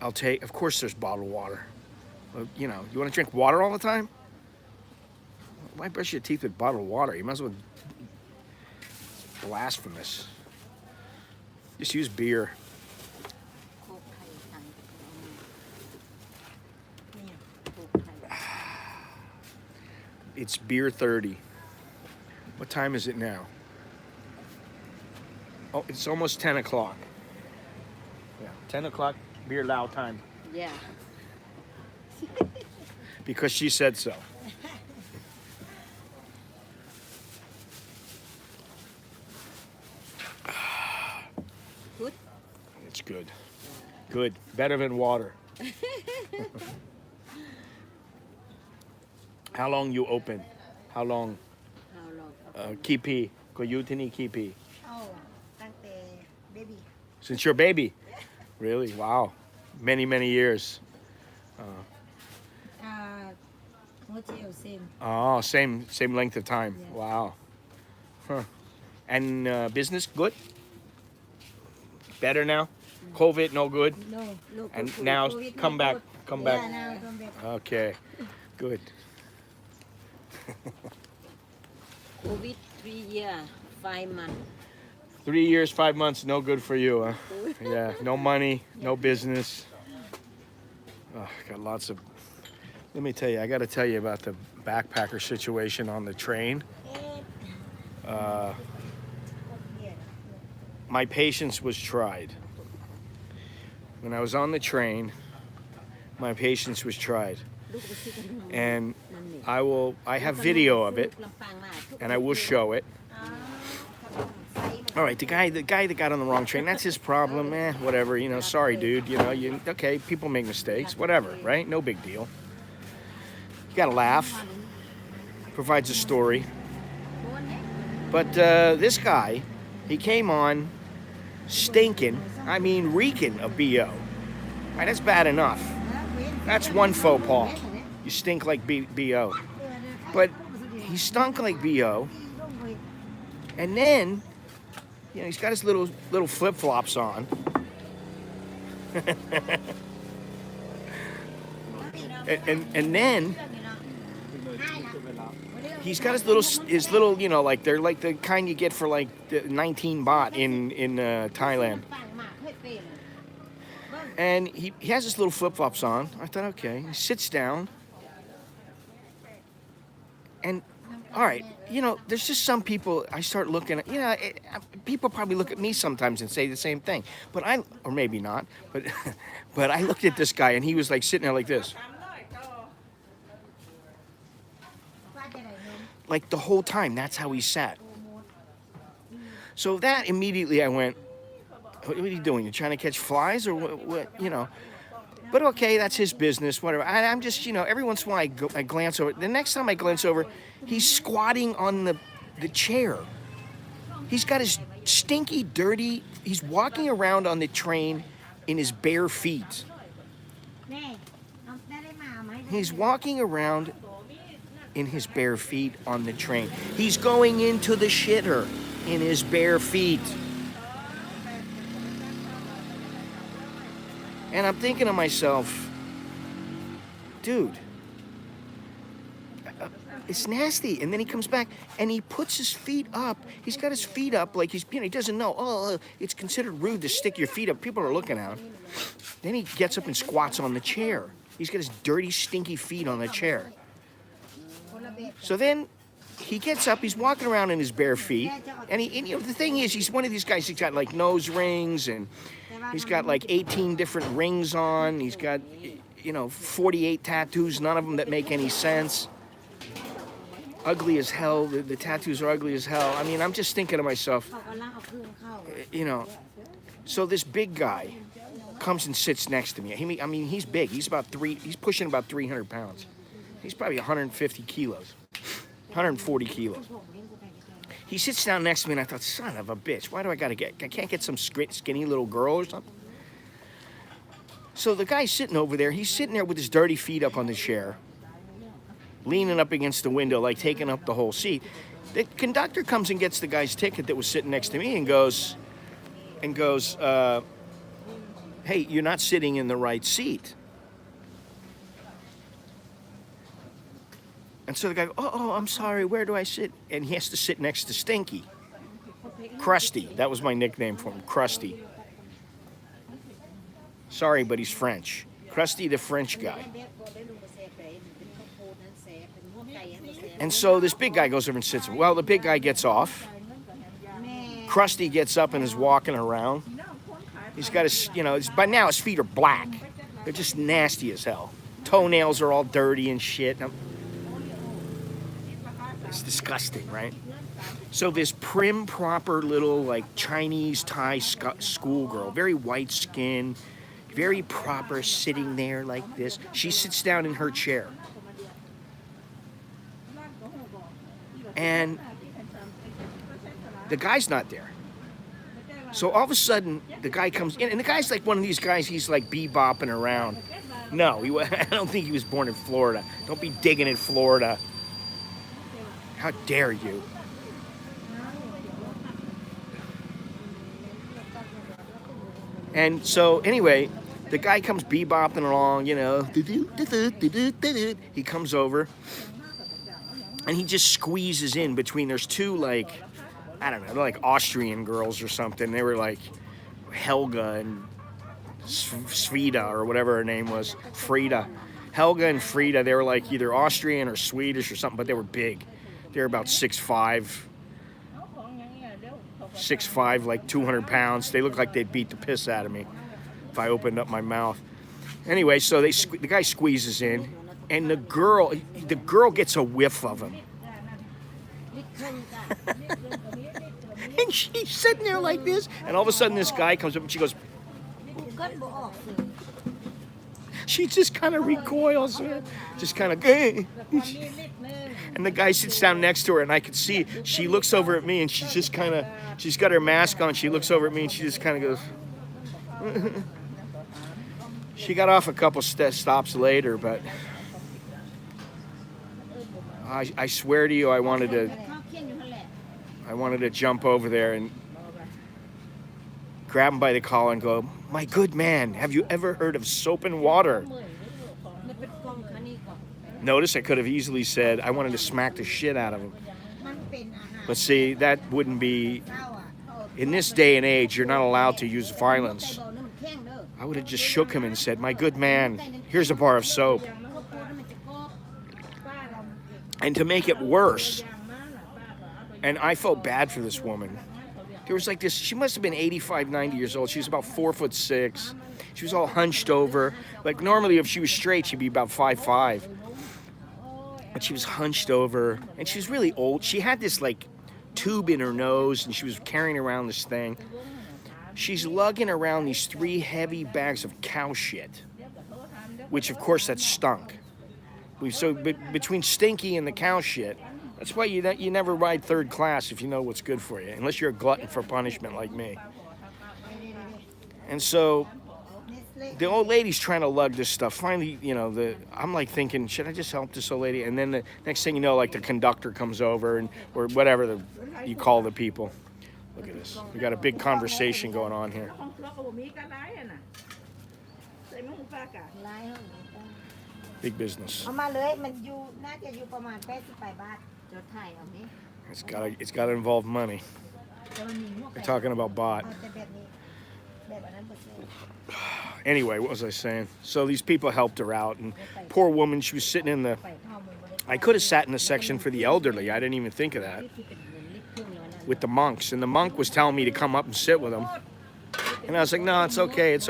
I'll take, of course there's bottled water. You know, you want to drink water all the time? Why brush your teeth with bottled water? You might as well. Blasphemous. Just use beer. It's beer 30. What time is it now? Oh, it's almost 10 o'clock. Yeah, 10 o'clock beer Lao time. Yeah. Because she said so. Good. It's good. Good. Better than water. How long you open? How long? How long? กี่ปีก็อยู่ที่นี่กี่ปี Oh, ตั้งแต่ baby. Since your baby? Really? Wow. Many, many years. Hotel same. Oh, same length of time. Yeah. Wow. Huh. And business good? Better now? COVID no good? No, look. And now come back. Come back. Yeah, now come back. Okay. Good. COVID 3 years, 5 months. 3 years, 5 months, no good for you, huh? Yeah, no money, no business. Oh, got lots of. Let me tell you, I got to tell you about the backpacker situation on the train. My patience was tried. When I was on the train, my patience was tried. And I have video of it, and I will show it. All right, the guy that got on the wrong train, that's his problem, whatever, you know, sorry, dude, you know, okay, people make mistakes, whatever, right? No big deal. You gotta laugh. Provides a story. But this guy, he came on stinking, I mean reeking of BO. Right, that's bad enough. That's one faux pas. You stink like BO. But he stunk like BO. And then, you know, he's got his little flip-flops on. and then he's got his little, you know, like they're like the kind you get for like 19 baht in Thailand. And he has his little flip-flops on. I thought, okay. He sits down. And, all right, you know, there's just some people I start looking at. You know, people probably look at me sometimes and say the same thing. But or maybe not, but I looked at this guy and he was like sitting there like this. Like the whole time, that's how he sat. So that immediately I went, what are you doing? You trying to catch flies or what, you know? But okay, that's his business, whatever. I'm just, you know, every once in a while I glance over. The next time I glance over, he's squatting on the chair. He's got his stinky, dirty, he's walking around on the train in his bare feet. He's walking around in his bare feet on the train. He's going into the shitter in his bare feet. And I'm thinking to myself, dude, it's nasty. And then he comes back and he puts his feet up. He's got his feet up like he's, you know, he doesn't know. Oh, it's considered rude to stick your feet up. People are looking at him. Then he gets up and squats on the chair. He's got his dirty, stinky feet on the chair. So then he gets up, he's walking around in his bare feet, and you know, the thing is, he's one of these guys, he's got like nose rings, and he's got like 18 different rings on, he's got, you know, 48 tattoos, none of them that make any sense. Ugly as hell, the tattoos are ugly as hell. I mean, I'm just thinking to myself, you know, so this big guy comes and sits next to me. I mean, he's big, he's pushing about 300 pounds. He's probably 150 kilos, 140 kilos. He sits down next to me and I thought, son of a bitch, why do I can't get some skinny little girl or something? So the guy's sitting over there, he's sitting there with his dirty feet up on the chair, leaning up against the window, like taking up the whole seat. The conductor comes and gets the guy's ticket that was sitting next to me and goes, hey, you're not sitting in the right seat. And so the guy goes, oh, I'm sorry, where do I sit? And he has to sit next to Stinky. Krusty, that was my nickname for him, Krusty. Sorry, but he's French. Krusty the French guy. And so this big guy goes over and sits. Well, the big guy gets off. แม่ Krusty gets up and is walking around. He's got his, you know, by now his feet are black. They're just nasty as hell. Toenails are all dirty and shit. It's disgusting, right? So this prim, proper little like Chinese Thai schoolgirl, very white skin, very proper, sitting there like this. She sits down in her chair. And the guy's not there. So all of a sudden, the guy comes in, and the guy's like one of these guys, he's like bebopping around. No, I don't think he was born in Florida. Don't be digging in Florida. How dare you? And so, anyway, the guy comes bebopping along, you know. He comes over, and he just squeezes in between. There's two, like, I don't know, they're like Austrian girls or something. They were like Helga and Svida or whatever her name was. Frida. Helga and Frida, they were like either Austrian or Swedish or something, but they were big. They were about 6'5", 6'5", like 200 pounds. They looked like they'd beat the piss out of me if I opened up my mouth. Anyway, so the guy squeezes in, and the girl gets a whiff of him. And she's sitting there like this, and all of a sudden this guy comes up and she goes, ก็บ่ออกสื่อ she just kind of recoils, man. Just kind of, มีนิดนึง and the guy sits down next to her, and I could see she looks over at me, and she's just kind of, she's got her mask on. She looks over at me, and she just kind of goes. She got off a couple stops later, but I swear to you, I wanted เขาเขียนอยู่นั่นแหละ to jump over there and grab him by the collar and go, "My good man, have you ever heard of soap and water?" มันเป็นกล่องคันนี้ก่อน Notice I could have easily said I wanted to smack the shit out of him. มันเป็นอาหาร But see, that wouldn't be, เจ้าอ่ะเขา in this day and age, you're not allowed to use ใส่ violence. บ่อน้ำแข็งเด้อ I would have just shook him and said, "My good man, here's a bar of soap." เขาพูดให้มันจะกรอบป้าเรา And to make it worse, and I felt bad for this woman. There was like this, she must have been 85, 90 years old. She was about 4'6". She was all hunched over. Like normally if she was straight, she'd be about 5'5". But she was hunched over, and she was really old. She had this like tube in her nose, and she was carrying around this thing. She's lugging around these 3 heavy bags of cow shit, which of course that stunk. So between stinky and the cow shit, that's why you never ride third class if you know what's good for you, unless you're a glutton for punishment like me. And so the old lady's trying to lug this stuff. Finally, you know, I'm like thinking, should I just help this old lady? And then the next thing you know, like the conductor comes over, and or whatever you call the people. Look at this. We got a big conversation going on here. ของเราก็บ่มีกันหลายอ่ะน่ะใส่หมูปลากะ หลายห้องอยู่ตั้ง Big business. เอามาเลยมันอยู่น่าจะอยู่ประมาณ88 บาทเดี๋ยวถ่ายเอานี้ It's got to involve money. แต่มันมีหัว We're talking about bot. เอาแต่แบบนี้แบบอันนั้นบ่ใช่ Anyway, what was I saying? So these people helped her out, and poor woman, she was sitting in the. ไปเท่ามันบ่ได้ I could have sat in the section for the elderly. I didn't even think of that. ที่เป็นเหมือนลิตรครึ่งแล้วนะ With the monks, and the monk was telling me to come up and sit with him, and I was like, "No, it's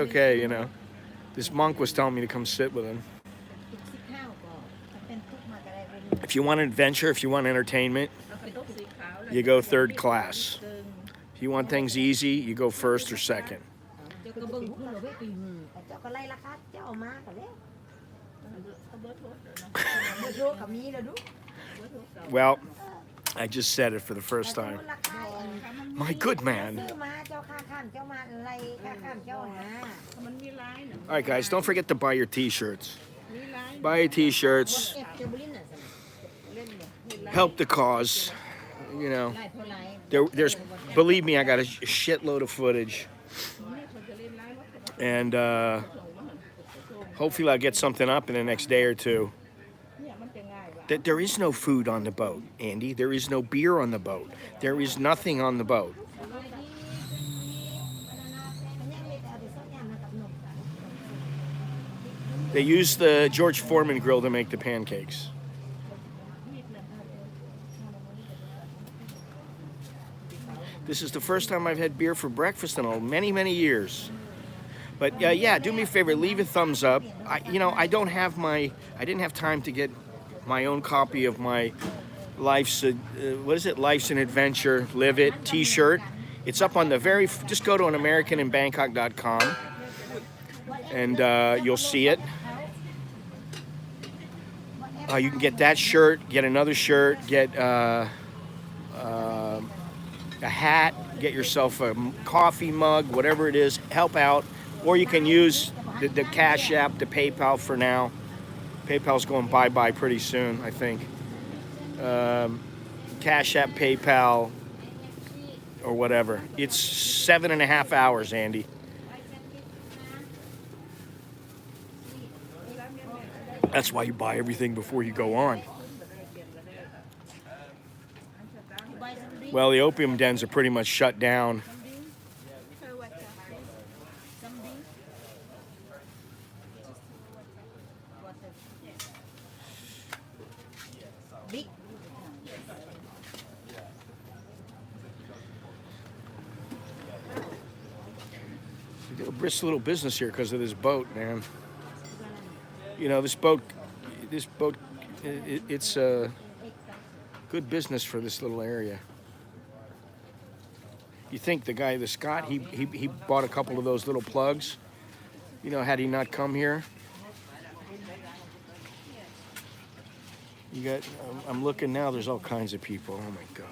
okay, you know." This monk was telling me to come sit with him. คิดข้าวก็ถ้าเป็นทุกมาก็ได้เลย If you want adventure, if you want entertainment, เอาไปต้มสีขาวแล้ว you go third class. If you want things easy, you go first or second. เจ้าก็เบิ่งผู้เราไว้ปีหือแต่เจ้าก็ไล่ราคาเจ้าเอามาก็แล้ว เอาเบอร์โทรเดี๋ยวนะ เบอร์โทรก็มีแล้วดู Well, I just said it for the first time. ราคาอัน My good man. ซื้อมาเจ้าค่าข้ามเจ้ามาไล่ค่าข้ามเจ้าหา มันมีลายน่ะ All right, guys, don't forget to buy your T-shirts. มีลาย Buy your T-shirts. เอฟเจ้าบุรินน่ะสิเล่นเนี่ย Help the cause. You know, ไล่เท่าไหร่ there's, believe me, I got a shitload of footage, and hopefully I'll get something up in the next day or two. เนี่ยมันจะง่ายว่ะ That there is no food on the boat, Andy. There is no beer on the boat. There is nothing on the boat. They use the George Foreman grill to make the pancakes. This is the first time I've had beer for breakfast in many, many years. But yeah, do me a favor, leave a thumbs up. I didn't have time to get my own copy of my Life's an Adventure, Live It t-shirt. It's up on the just go to AnAmericanInBangkok.com and you'll see it. You can get that shirt, get another shirt, get a hat, get yourself a coffee mug, whatever it is, help out. Or you can use the Cash App, the PayPal for now. PayPal's going bye-bye pretty soon, I think. Cash App, PayPal, or whatever. It's 7.5 hours, Andy. That's why you buy everything before you go on. Well, the opium dens are pretty much shut down. We do a brisk little business here because of this boat, man. You know, this boat, it's a good business for this little area. You think the Scott, he bought a couple of those little plugs. You know, had he not come here. You got, I'm looking now, there's all kinds of people. Oh my God.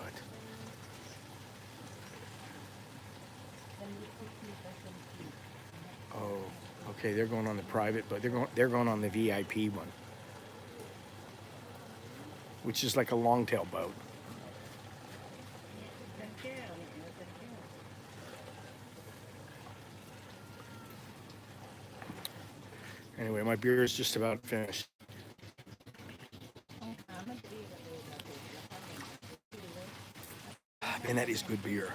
Oh, okay, they're going on the private, but they're going on the VIP one, which is like a longtail boat. Anyway, my beer is just about finished. And that is good beer.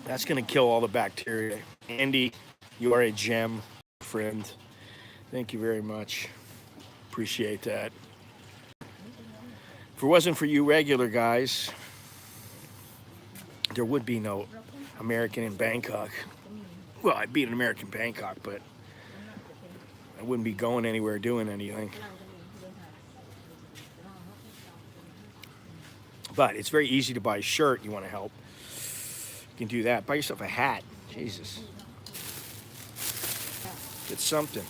That's going to kill all the bacteria. Andy, you are a gem, friend. Thank you very much. Appreciate that. If it wasn't for you regular guys, there would be no American in Bangkok. Well, I'd be an American Bangkok, but I wouldn't be going anywhere doing anything. But it's very easy to buy a shirt. You want to help, you can do that. Buy yourself a hat. Jesus. Get something.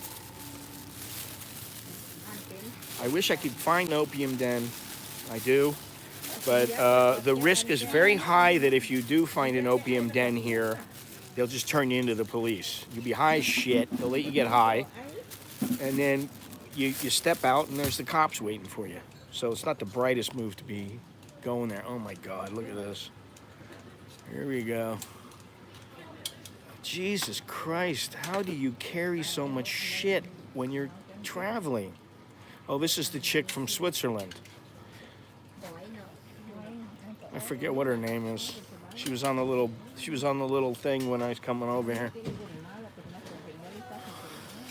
I wish I could find an opium den. I do. But the risk is very high that if you do find an opium den here, they'll just turn you into the police. You'll be high as shit. They'll let you get high. And then you step out and there's the cops waiting for you. So it's not the brightest move to be going there. Oh my God, look at this. Here we go. Jesus Christ, how do you carry so much shit when you're traveling? Oh, this is the chick from Switzerland. I forget what her name is. She was on the little thing when I was coming over here.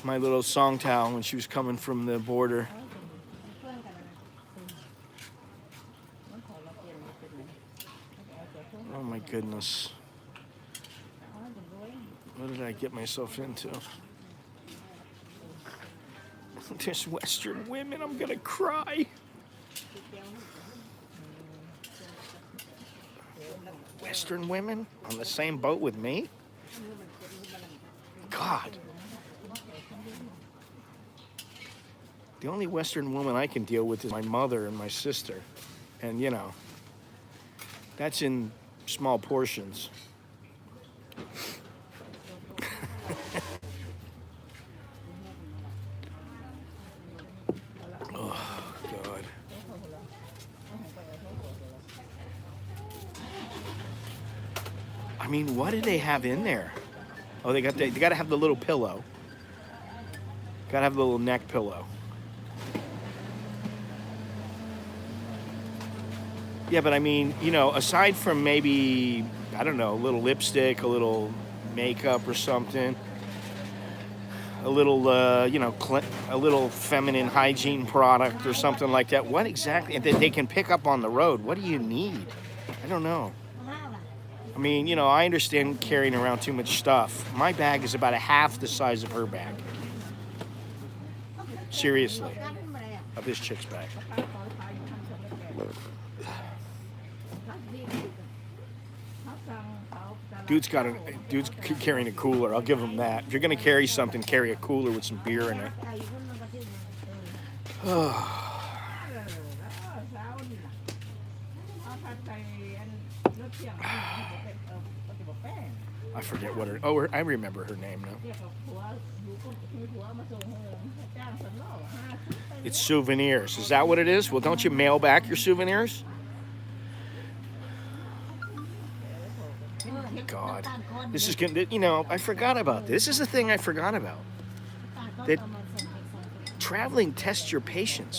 My little song towel when she was coming from the border. Oh my goodness. What did I get myself into? There's Western women, I'm gonna cry. Western women on the same boat with me? God. The only Western woman I can deal with is my mother and my sister. And, you know, that's in small portions. Oh, God. I mean, what do they have in there? Oh, they got to have the little pillow. Got to have the little neck pillow. Yeah, but I mean, you know, aside from maybe, I don't know, a little lipstick, a little makeup or something, a little, you know, a little feminine hygiene product or something like that. What exactly? And that they can pick up on the road. What do you need? I don't know. ห้าวล่ะ I mean, you know, I understand carrying around too much stuff. My bag is about a half the size of her bag. Seriously, กันบ่ได้อะ of this chick's bag. เขาสั่งเขาจะ Dude's carrying a cooler. I'll give him that. If you're gonna carry something, carry a cooler with some beer in it. ไก่คนมันก็ซื้อมาเออ Oh, แล้วก็เช้านี่ล่ะเอาผัดไทยอันรสเที่ยงอันนี้เป็นปฏิบัติแป้ง I forget what her. Oh, I remember her name now. เรียกกับผัวอยู่คนมีผัวมาส่งเฮิมจ้างสำรอง50 It's souvenirs. Is that what it is? Well, don't you mail back your souvenirs? God, this is gonna. You know, I forgot about this. This is the thing I forgot about. That traveling tests your patience.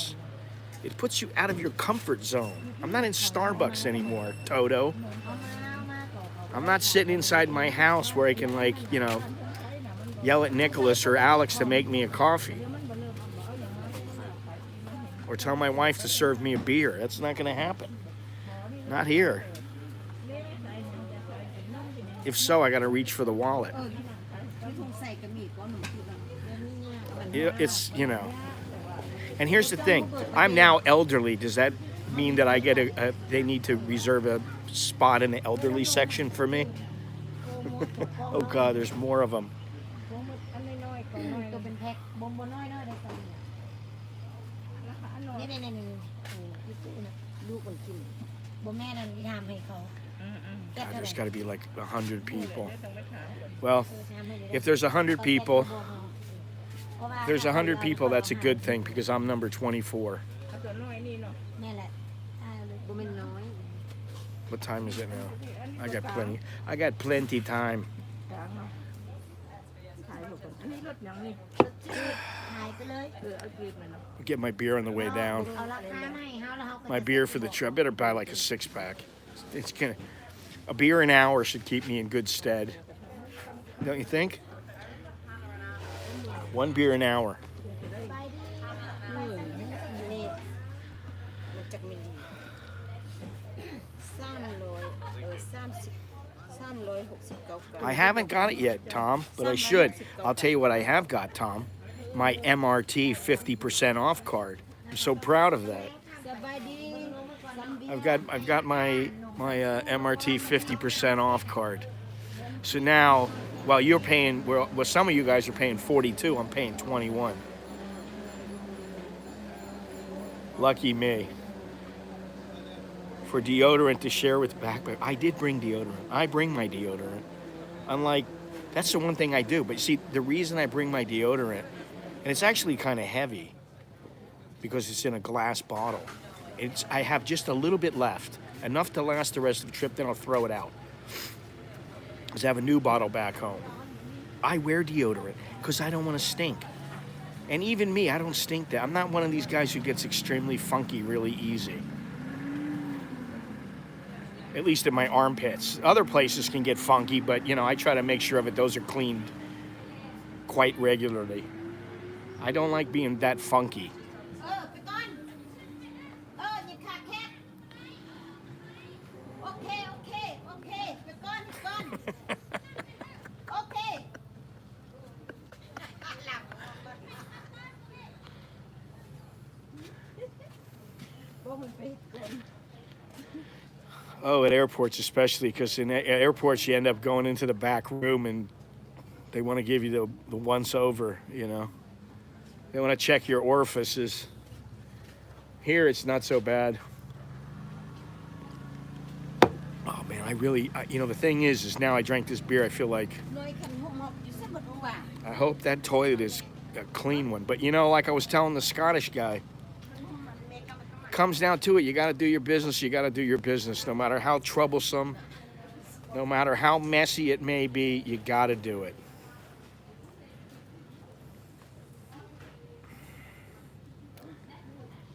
It puts you out of your comfort zone. I'm not in Starbucks anymore, Toto. I'm not sitting inside my house where I can, like, you know, yell at Nicholas or Alex to make me a coffee. Or tell my wife to serve me a beer. That's not going to happen. Not here. If so, I got to reach for the wallet. ที่คงใส่กระมี่ก้อนหนึ่งคือแบบ It's, you know. And here's the thing. I'm now elderly. Does that mean that I get they need to reserve a spot in the elderly section for me? Oh, God, there's more of them. อันน้อยๆก่อนตัวเป็นแพ็คบ่น้อยๆได้ตอนนี้นี่พี่ตู้นะลูกคนกินบ่แม่นั่นทำให้เขา God, there's got to be like 100 people. Well, if there's 100 people, there's 100 people, that's a good thing because I'm number 24. เอาตัวน้อยนี่เนาะ แม่แหละบ่แม่นน้อย What time is it now? I got plenty. I got plenty time. จางเนาะถ่ายรูปกันอันนี้รถยังนี่ หายไปเลย เอากรีบมันเนาะ Get my beer on the way down. เอาราคามาให้เฮาแล้วเฮาก็ My beer for the trip. I better buy like a 6-pack. It's gonna. A beer an hour should keep me in good stead. Don't you think? One beer an hour. ไปดิเลขมาจากมิลลิ360 I haven't got it yet, Tom, but I should. I'll tell you what I have got, Tom. My MRT 50% off card. I'm so proud of that. สบายดี I've got my MRT 50% off card. So now, while you're paying, well, some of you guys are paying 42, I'm paying 21. Lucky me. For deodorant to share with backpack. I did bring deodorant. I bring my deodorant. Unlike, that's the one thing I do. But you see, the reason I bring my deodorant, and it's actually kind of heavy because it's in a glass bottle. I have just a little bit left, enough to last the rest of the trip, then I'll throw it out. Because I have a new bottle back home. I wear deodorant because I don't want to stink. And even me, I don't stink that. I'm not one of these guys who gets extremely funky really easy. At least in my armpits. Other places can get funky, but, you know, I try to make sure of it. Those are cleaned quite regularly. I don't like being that funky. ไปก่อนอย่าขาดแคบโอเคไปก่อนโอเคหลับบ่มันไปก่อน Oh, at airports especially, because at airports you end up going into the back room and they want to give you the once over, you know. They want to check your orifices. Here it's not so bad. Oh man, you know, the thing is now I drank this beer, I feel like น้อยคันห่มหอบอยู่ซะบ่รู้ว่า I hope that toilet is a clean one. But you know, like I was telling the Scottish guy, comes down to it, you got to do your business. You got to do your business, no matter how troublesome, no matter how messy it may be. You got to do it.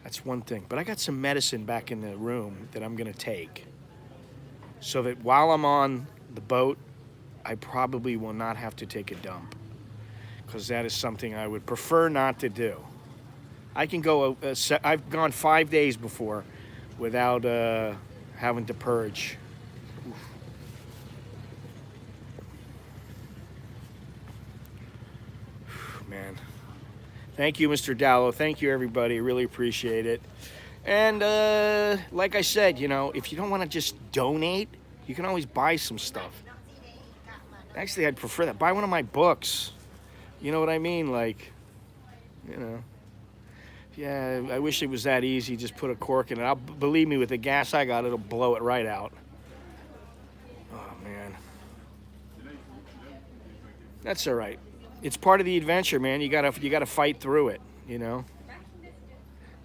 That's one thing. But I got some medicine back in the room that I'm going to take, so that while I'm on the boat, I probably will not have to take a dump, because that is something I would prefer not to do. I can go, I've gone 5 days before without having to purge. man. Thank you, Mr. Dallow. Thank you, everybody. Really appreciate it. And like I said, you know, if you don't want to just donate, you can always buy some stuff. Actually, I'd prefer that. Buy one of my books. You know what I mean? Like, you know. Yeah, I wish it was that easy. Just put a cork in it. Believe me, with the gas I got, it'll blow it right out. Oh, man. That's all right. It's part of the adventure, man. You gotta fight through it, you know? You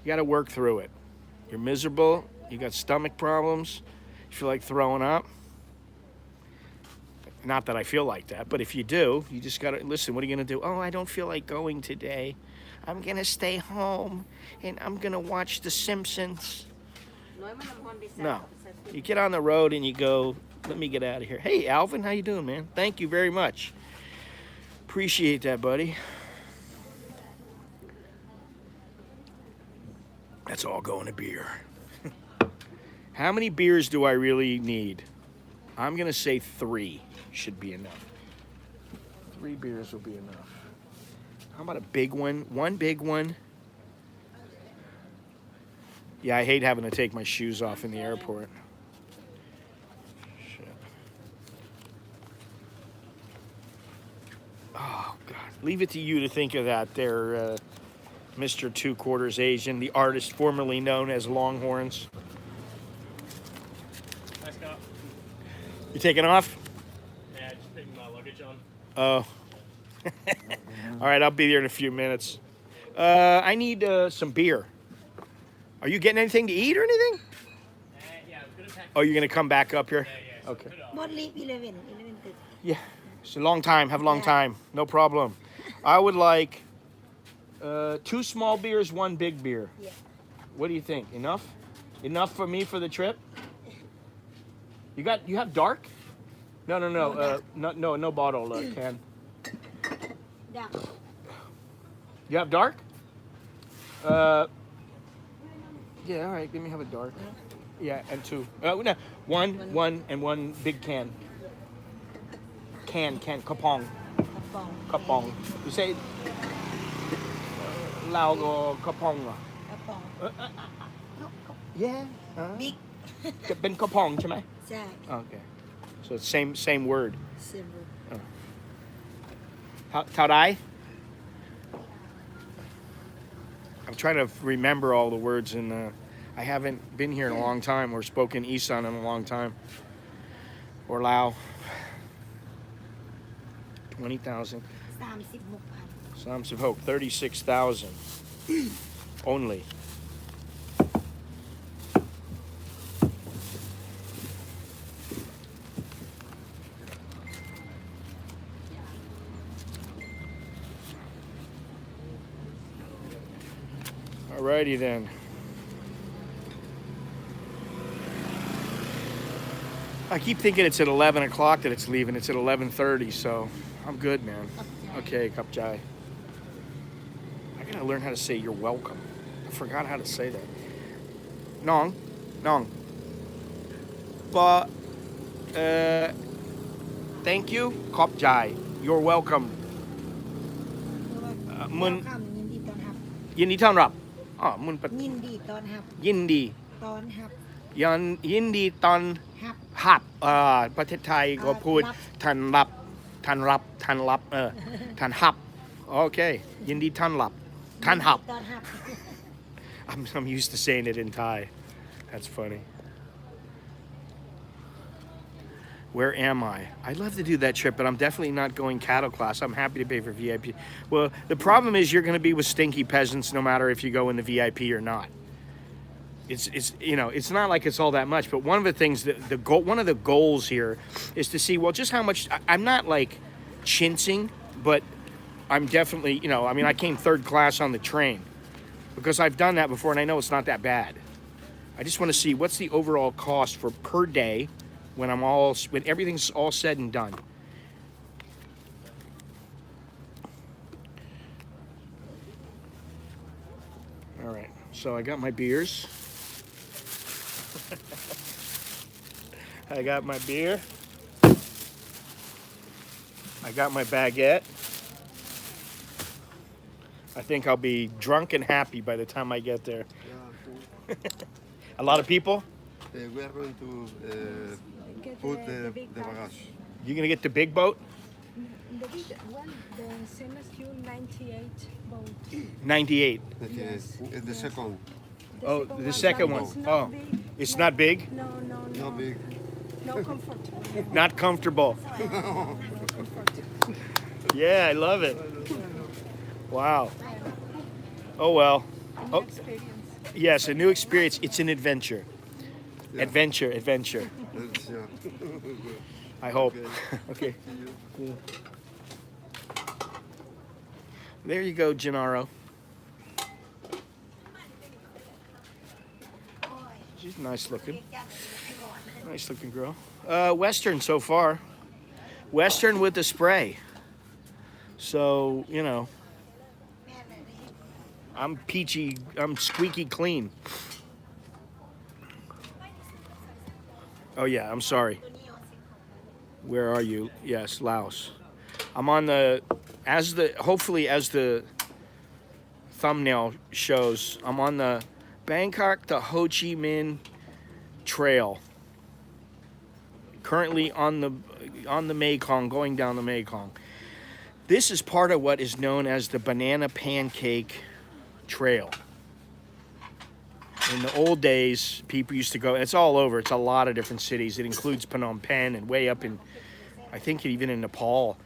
gotta work through it. You're miserable. You got stomach problems. You feel like throwing up. Not that I feel like that, but if you do, you just gotta, listen, what are you gonna do? Oh, I don't feel like going today. I'm gonna stay home and I'm gonna watch The Simpsons. No. You get on the road and you go, let me get out of here. Hey, Alvin, how you doing, man? Thank you very much. Appreciate that, buddy. That's all going to beer. How many beers do I really need? I'm gonna say 3 should be enough. 3 beers will be enough. How about a big one? 1 big one. Yeah, I hate having to take my shoes off in the airport. Shit. Oh, God. Leave it to you to think of that there, Mr. 2/4 Asian, the artist formerly known as Longhorns. Nice car. You taking off? Yeah, just putting my luggage on. Oh. All right, I'll be there in a few minutes. I need some beer. Are you getting anything to eat or anything? Yeah, I'm gonna pack. Oh, you're going to come back up here? Yeah, so Okay. put it on. What leave 11? 11:30. Yeah. It's a long time. Have a long Yeah. time. No problem. I would like 2 small beers, 1 big beer. Yeah. What do you think? Enough? Enough for me for the trip? You have dark? No. No bottle can. Yeah. You have dark? Yeah, all right. Let me have a dark. Yeah, and 2. No, one, and 1 big can. Can, kapong. Kapong. You say Lao or kapong? Yeah. Big. เป็น kapong ใช่ไหม ใช่ Okay. So it's same word. Silver. How I? I'm trying to remember all the words, and I haven't been here in a long time or spoken Isan in a long time. Or Lao. 20,000. 36,000 Psalms of Hope, 36,000 only. Alrighty then. I keep thinking it's at 11 o'clock that it's leaving. It's at 11:30, so I'm good, man. Okay, Cup Chai. I gotta learn how to say you're welcome. I forgot how to say that. Nong. But, thank you. Cup Chai. You're welcome. มึน ยินดีต้อนรับอ๋อมึนปะ ยินดีต้อนรับ ยินดี ต้อนรับ ยินดีตอน รับ หับประเทศไทยก็พูด รับ ทันรับทันหับโอเคยินดีทันรับทันหับ ต้อนรับ I'm used to saying it in Thai. That's funny. Where am I? I'd love to do that trip, but I'm definitely not going cattle class. I'm happy to pay for VIP. Well, the problem is you're going to be with stinky peasants no matter if you go in the VIP or not. It's you know, it's not like it's all that much, but one of the things that one of the goals here is to see, well, just how much. I'm not like chincing, but I'm definitely, you know, I mean, I came 3rd class on the train because I've done that before and I know it's not that bad. I just want to see what's the overall cost for per day when everything's all said and done. All right, so I got my beers. I got my beer. I got my baguette. I think I'll be drunk and happy by the time I get there. Yeah, A lot of people? we are going to Get put the big bagage. You gonna get the big boat? The big one, the same as you, 98 boat. 98. Yes, The yes. second. Oh, the second one. It's not Oh, big. it's No, not big? No, no, no. No big. No comfortable. Not comfortable. No comfortable. Yeah, I love it. Wow. Oh well. Oh, Experience. yes, a new experience. It's an adventure. Yeah. Adventure. Yeah. I hope. Okay. Okay. There you go, Gennaro. She's nice looking. Nice looking girl. Western so far. Western with the spray. So, you know. I'm peachy, I'm squeaky clean. Oh yeah, I'm sorry. Where are you? Yes, Laos. I'm on the, hopefully as the thumbnail shows, I'm on the Bangkok to Ho Chi Minh Trail. Currently on the Mekong, going down the Mekong. This is part of what is known as the Banana Pancake Trail. In the old days, people used to go, it's all over, it's a lot of different cities. It includes Phnom Penh and way up in, I think even in Nepal.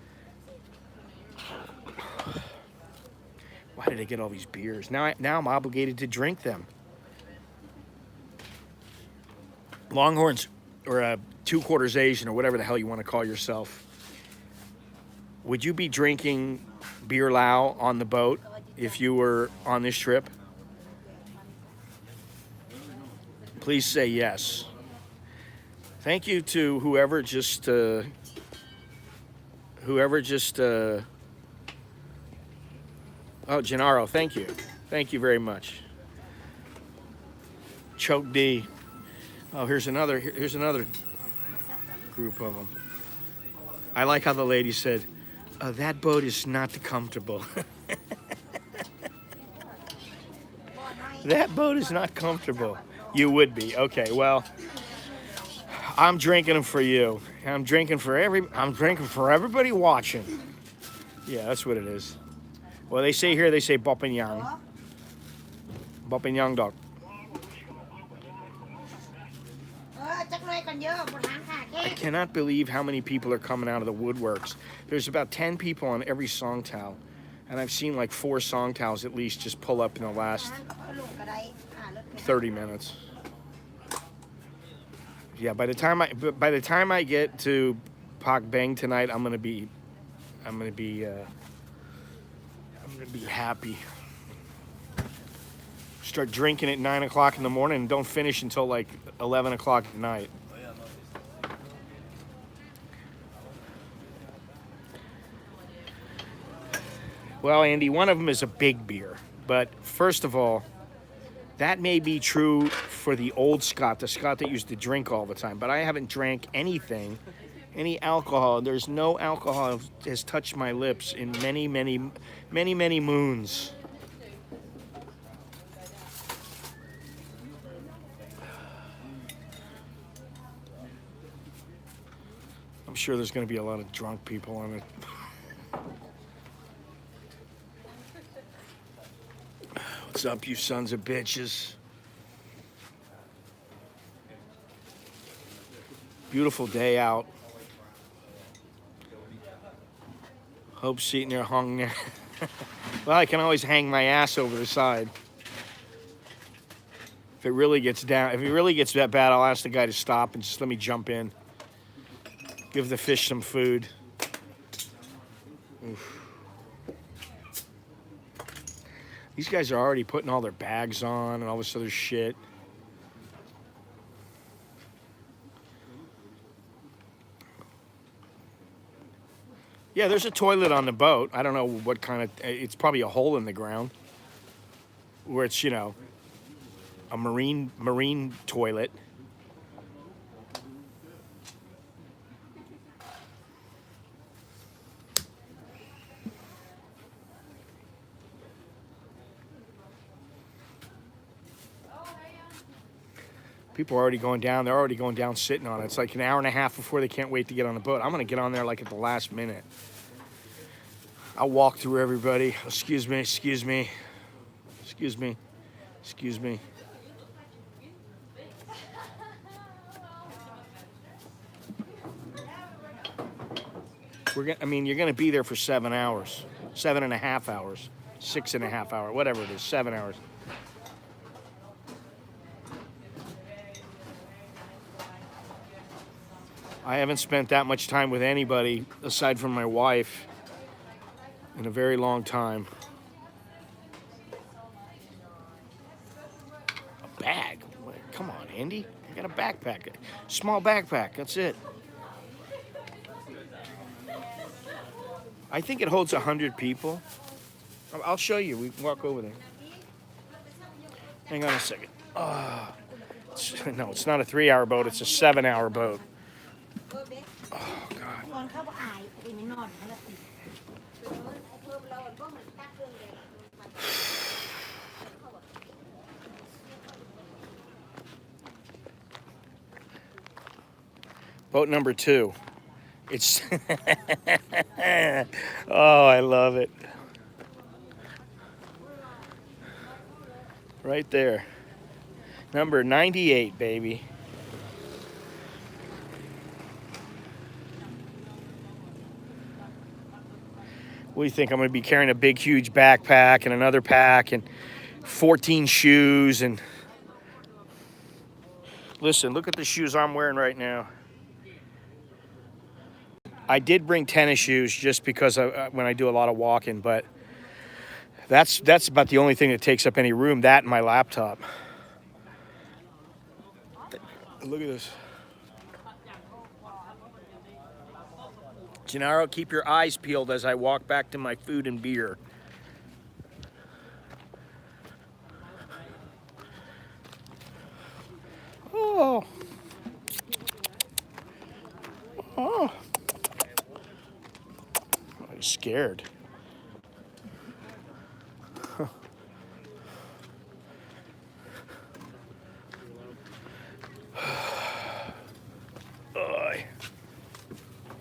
Why did I get all these beers? Now I'm obligated to drink them. Longhorns, or a 2/4 Asian, or whatever the hell you want to call yourself. Would you be drinking beer Lao on the boat if you were on this trip? Please say yes. Thank you to whoever just oh, Gennaro, thank you. Thank you very much. Choke D. Oh, here's another group of them. I like how the lady said, that boat is not comfortable. That boat is not comfortable. You would be. Okay, well, I'm drinking them for you. I'm drinking for everybody watching. Yeah, that's what it is. Well, they say Bopinyang. Bopinyang dog. I cannot believe how many people are coming out of the woodworks. There's about 10 people on every song towel. And I've seen like 4 song towels at least just pull up in the last 30 minutes. Yeah, by the time I get to Pak Beng tonight, I'm gonna be happy. Start drinking at 9 o'clock in the morning and don't finish until like 11 o'clock at night. Well, Andy, one of them is a big beer. But first of all, that may be true for the old Scott, the Scott that used to drink all the time. But I haven't drank anything, any alcohol. There's no alcohol has touched my lips in many, many, many, many moons. I'm sure there's going to be a lot of drunk people on it. What's up, you sons of bitches? Beautiful day out. Hope's sitting there hung there. Well, I can always hang my ass over the side. If it really gets that bad, I'll ask the guy to stop and just let me jump in. Give the fish some food. Oof. These guys are already putting all their bags on and all this other shit. Yeah, there's a toilet on the boat. I don't know what kind of, it's probably a hole in the ground where it's, you know, a marine toilet. People are already going down. They're already going down sitting on it. It's like an hour and a half before they can't wait to get on the boat. I'm going to get on there like at the last minute. I'll walk through everybody. Excuse me, excuse me. Excuse me. Excuse me. I mean, you're going to be there for 7 hours. 7.5 hours. 6.5 hours. Whatever it is. 7 hours. I haven't spent that much time with anybody aside from my wife in a very long time. A bag? Come on, Andy. I got a backpack. Small backpack. That's it. I think it holds 100 people. I'll show you. We can walk over there. Hang on a second. No, it's not a 3-hour boat. It's a 7-hour boat. Oh, God. Boat number 2. It's... Oh, I love it. Right there. Number 98, baby. What do you think? I'm going to be carrying a big, huge backpack and another pack and 14 shoes. And listen, look at the shoes I'm wearing right now. I did bring tennis shoes just because when I do a lot of walking, but that's about the only thing that takes up any room, that and my laptop. Look at this. Gennaro, keep your eyes peeled as I walk back to my food and beer. Oh. Oh. I'm scared.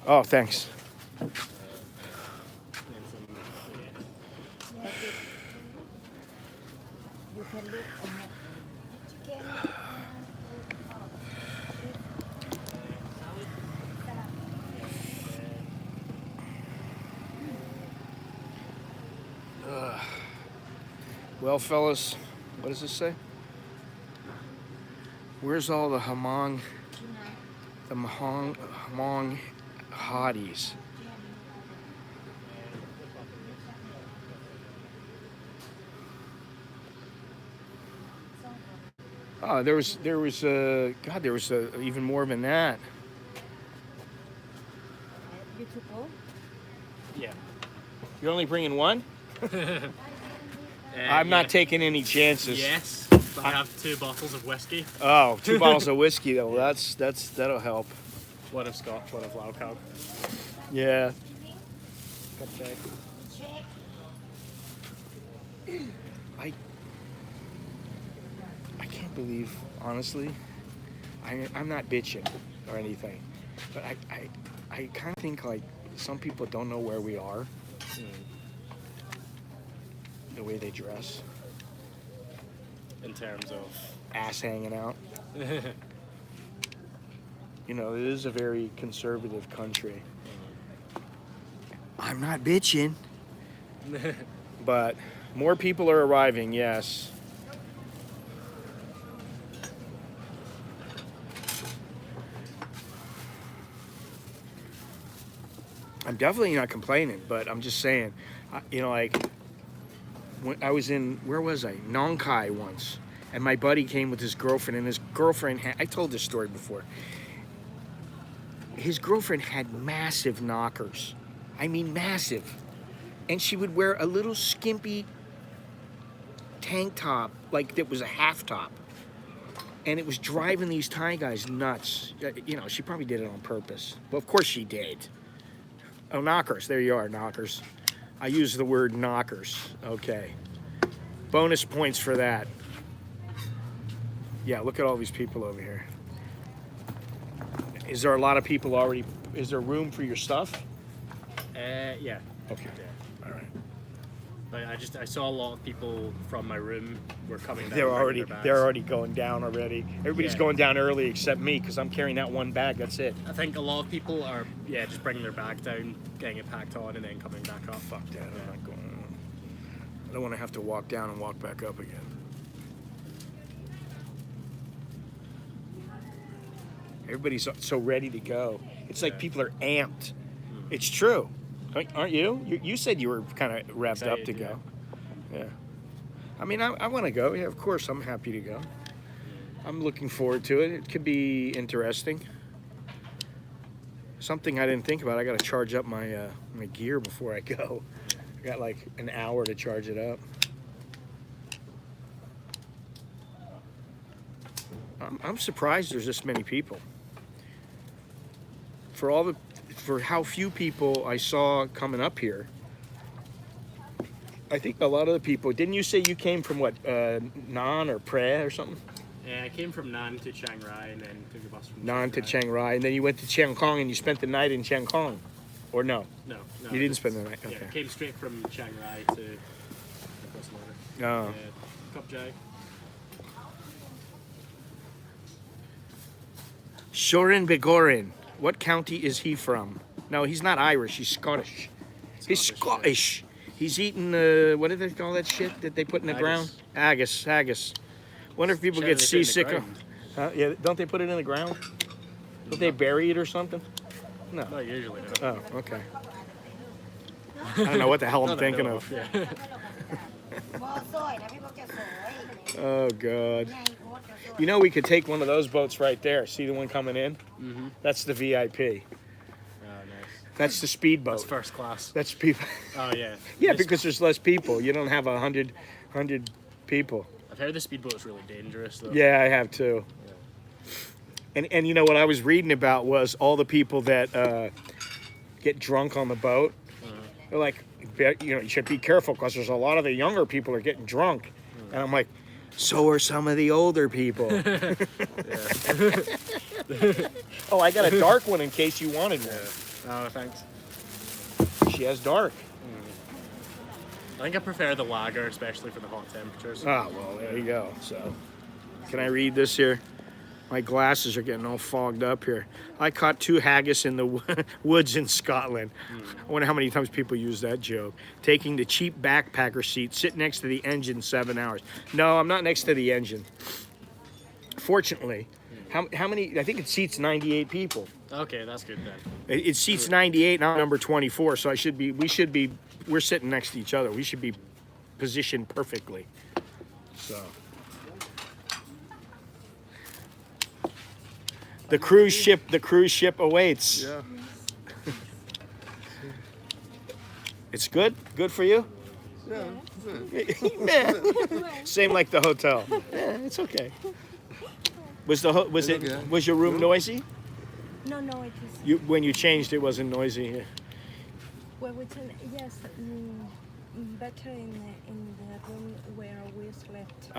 Oh, thanks. Well, fellas, what does this say? Where's all the Hmong hotties? Oh, there was even more than that. Yeah. You're only bringing one? I'm not taking any chances. Yes. I have 2 bottles of whiskey. Oh, 2 bottles of whiskey though. That'll help. One of Scotch, one of Laos. Yeah. Okay. I can't believe, honestly, I'm not bitching or anything, but I kind of think like some people don't know where we are. The way they dress. In terms of ass hanging out. You know, it is a very conservative country. I'm not bitching. But more people are arriving, yes. I'm definitely not complaining, but I'm just saying, you know, like, when I was in, where was I? Nong Khai once. And my buddy came with his girlfriend, and his girlfriend had, I told this story before. His girlfriend had massive knockers. I mean, massive. And she would wear a little skimpy tank top, like that was a half top. And it was driving these Thai guys nuts. You know, she probably did it on purpose. Well, of course she did. Oh, knockers. There you are, knockers. I use the word knockers. Okay. Bonus points for that. Yeah, look at all these people over here. Is there a lot of people already? Is there room for your stuff? Yeah. Okay. Yeah. All right. But I saw a lot of people from my room were coming down. They're bringing their bags. already going down already. Everybody's Yeah. going down early except me because I'm carrying that one bag. That's it. I think a lot of people are just bringing their bag down, getting it packed on, and then coming back up. Fuck that. I'm not going. I don't want to have to walk down and walk back up again. Everybody's so ready to go. It's like people are amped. It's true. Aren't you? You said you were kind of revved up to go. Yeah. I mean, I want to go. Yeah, of course, I'm happy to go. I'm looking forward to it. It could be interesting. Something I didn't think about. I got to charge up my my gear before I go. I got like an hour to charge it up. I'm surprised there's this many people. For how few people I saw coming up here. I think a lot of the people. Didn't you say you came from what, Nan or Pre or something? Yeah, I came from Nan to Chiang Rai and then took a bus from Nan to Chiang Rai, and then you went to Chiang Kong and you spent the night in Chiang Kong, or no? No, You didn't spend the night. Yeah, Okay. came straight from Chiang Rai to Oh. Cup Jai. Shorin Begorin. What county is he from? No, he's not Irish. He's Scottish. He's Scottish. He's eating, what do they call that shit that they put in the ground? Haggis. Wonder if people Shit, get they put it in the seasick. ground. Huh? Yeah, don't they put it in the ground? Don't they bury it or something? No. Not usually, no. Oh, okay. I don't know what the hell I'm Not that I thinking know of. Yeah. บ่สวยนะพี่บอกจะสวย Oh, God. ไงโคตรจะสวย You know, we could take one of those boats right there. See the one coming in? Mm-hmm. That's the VIP. Oh, nice. That's the speedboat. That's first class. That's people. Oh, yeah. Yeah, This- because there's less people. You don't have 100 people. I've heard the speedboat is really dangerous, though. Yeah, I have too. And you know what I was reading about was all the people that get drunk on the boat. They're like, you know, you should be careful because there's a lot of the younger people are getting drunk. And I'm like, so are some of the older people. Oh, I got a dark one in case you wanted one. Oh, thanks. She has dark. I think I prefer the lager, especially for the hot temperatures. Ah, well, there you go. So, can I read this here? My glasses are getting all fogged up here. I caught 2 haggis in the woods in Scotland. I wonder how many times people use that joke. Taking the cheap backpacker seat, sit next to the engine 7 hours. No, I'm not next to the engine. Fortunately, how many? I think it seats 98 people. Okay, that's good then. It seats 98, and I'm number 24, so we're sitting next to each other. We should be positioned perfectly. So. The cruise ship awaits. Yeah. It's good? Good for you? Yeah. Same like the hotel. Yeah, it's okay. Was your room noisy? No, it is. When you changed, it wasn't noisy. Well, we can, yes, better in the room where we slept.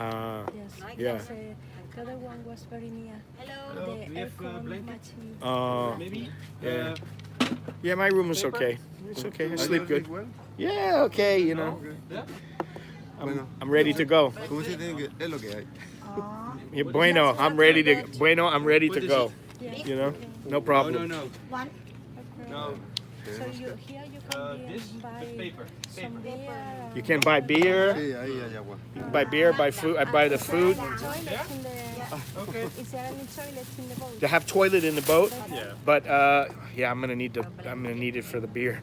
Yes. Yeah. Because, the other one was very near. Hello. The aircon matching. Maybe? Yeah. Yeah, my room was okay. It's okay. I sleep good. Yeah, okay, you know. I'm ready to go. ¿Cómo se tiene que? Es lo que hay. Yeah, bueno, I'm ready to go. Yes. You know? No problem. No. One. No. So here you can buy some beer. You can buy beer. Sí, ahí hay agua. You can buy beer, buy food. I buy the food. Toilets in the, Okay. is there any toilets in the boat? They have toilet in the boat, Yeah. but yeah, I'm gonna need it for the beer.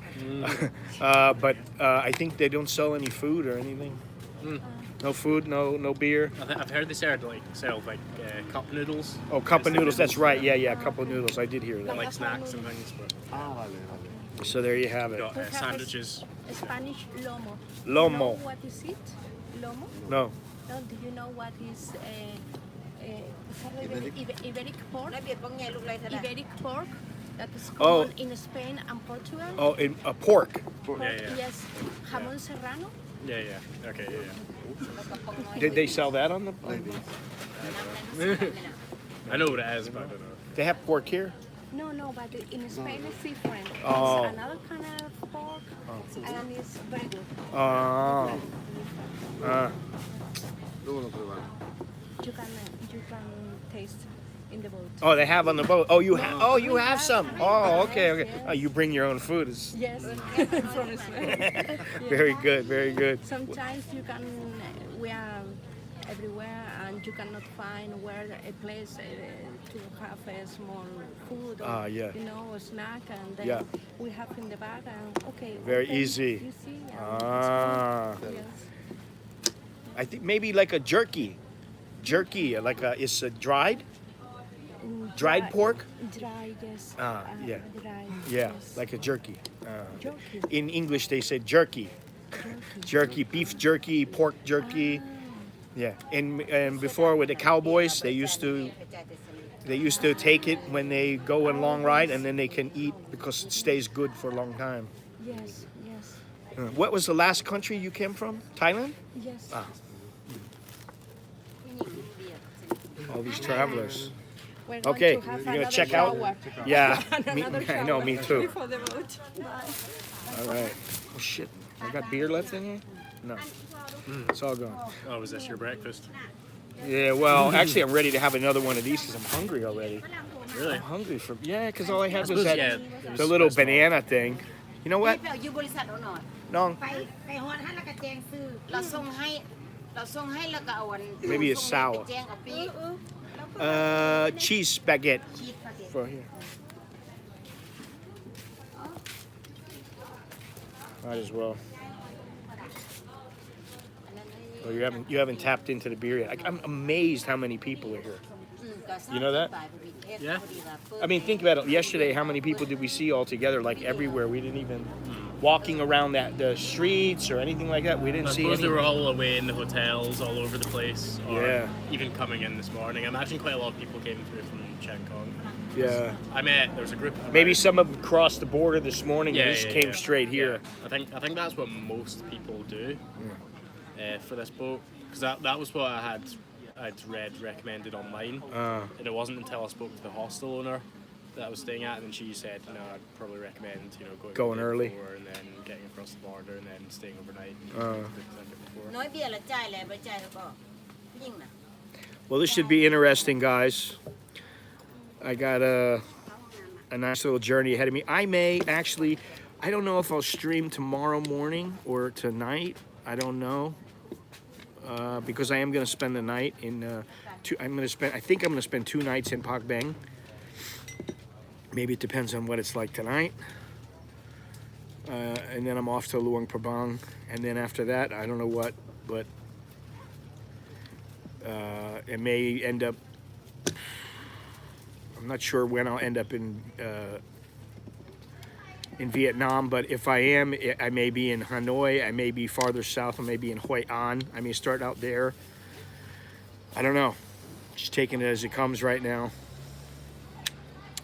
But I think they don't sell any food or anything. No food, no beer. I've heard they sell cup noodles. Oh, cup of noodles. That's right. Yeah, cup of noodles. I did hear that. Like snacks and things. But Ah, vale. So there you have it. got sandwiches. Spanish lomo. Lomo. You know what is it? Lomo? No. No, do you know what is Iberic pork? ระเบียดว่าไงลูกไรเท่าไหร่ Iberic pork that is Oh. common in Spain and Portugal. Oh, a pork. Pork, Yeah. yes. Jamón serrano. Yeah. Okay. Yeah. Did they sell that on the? I know what it is, but I don't know. They have pork here. No, but in Spain it's different. Oh. It's another kind of pork, and it's very good. Oh. You can taste in the boat. Oh, they have on the boat. Oh, you have. Oh, you have some. Oh, okay. Oh, you bring your own food. Yes, from Spain. Very good. Very good. Sometimes we are everywhere, and you cannot find where a place to have a small food or yeah. a snack, and then we have in the bag, and Very open, easy. You see, yes. I think maybe like a jerky, like it's a dried Dry- pork. Dry, yes. Yeah. Dry, Yeah, yes. like a jerky. Jerky. In English, they say jerky. Jerky, beef jerky, pork jerky. Yeah, and before with the cowboys, they used to take it when they go on a long ride, and then they can eat because it stays good for a long time. Yes. What was the last country you came from? Thailand? Yes. All these travelers. We're going Okay, to have you're gonna another check out? shower. Yeah, Another I know, shower me too. before the boat. All right. Oh shit, I got beer left in here? No, it's all gone. Oh, was this your breakfast? Yeah, well, actually, I'm ready to have another one of these because I'm hungry already. Really? I'm hungry for because all I had was suppose, that yeah, the little banana thing. You know what? อยู่บริษัทเราหน่อย No, ไปฮอดให้แล้วก็แจ้งซื้อเราส่งให้แล้วก็เอาวัน Maybe it's sour. แจ้งเอาปีก cheese baguette ชีสค่ะเด็ด for here. Might as well. Oh, you haven't tapped into the beer yet. I'm amazed how many people are here. You know that? Yeah. I mean, think about it. Yesterday, how many people did we see all together? Like everywhere. We didn't even walking around the streets or anything like that. We didn't I see suppose any. they were all away in the hotels all over the place, or Yeah. even coming in this morning. I imagine quite a lot of people came through from Chiang Kong. Yeah. There was a group. Maybe some of them crossed the border this morning and just came yeah. straight here. Yeah. I think that's what most people do for this boat, because that was what I'd read recommended online, and it wasn't until I spoke to the hostel owner that I was staying at, and then she said, no, I'd probably recommend going Going early. before and then getting across the border and then staying overnight. Before. น้อยเบี้ยละจ่ายแล้วบ่จ่ายแล้วก็ยิ่งน่ะ Well, this should be interesting, guys. I got a nice little journey ahead of me. I don't know if I'll stream tomorrow morning or tonight. I don't know. Because I am going to spend the night in. I think I'm going to spend 2 nights in Pak Beng. Maybe it depends on what it's like tonight. And then I'm off to Luang Prabang, and then after that, I don't know what, but it may end up. I'm not sure when I'll end up in Vietnam, but if I am, I may be in Hanoi, I may be farther south, I may be in Huay An. I may start out there. I don't know. Just taking it as it comes right now.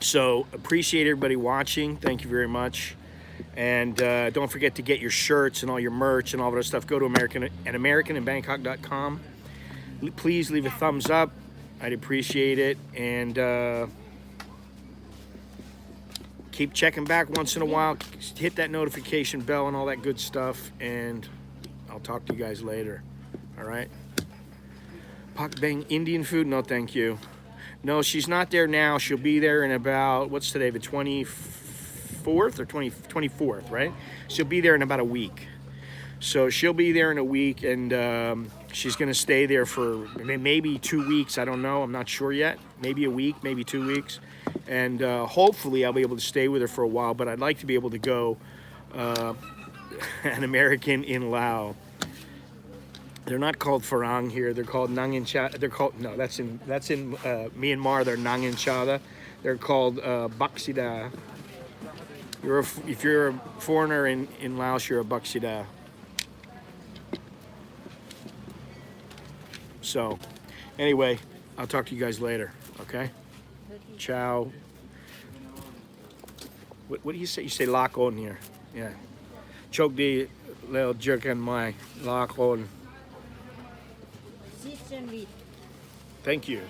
So appreciate everybody watching. Thank you very much. And don't forget to get your shirts and all your merch and all that stuff. Go to americaninbangkok.com. Please leave a thumbs up. I'd appreciate it. And keep checking back once in a while. Hit that notification bell and all that good stuff. And I'll talk to you guys later. All right? Pak Beng Indian food? No, thank you. No, she's not there now. She'll be there in about, what's today, the 24th or 24th, right? She'll be there in about a week. So she'll be there in a week, and she's going to stay there for maybe 2 weeks. I don't know. I'm not sure yet. Maybe a week, maybe 2 weeks. And hopefully I'll be able to stay with her for a while, but I'd like to be able to go an American in Laos. They're not called Farang here. They're called Nangin Chada. That's in Myanmar. They're Nangin Chada. They're called Baksida. If you're a foreigner in Laos, you're a Baksida. So, anyway, I'll talk to you guys later. Okay. Ciao. What do you say? You say lock on here. Yeah. Chok di แล้วเจอกันใหม่ลาก่อน ซีแซนด์วิช Thank you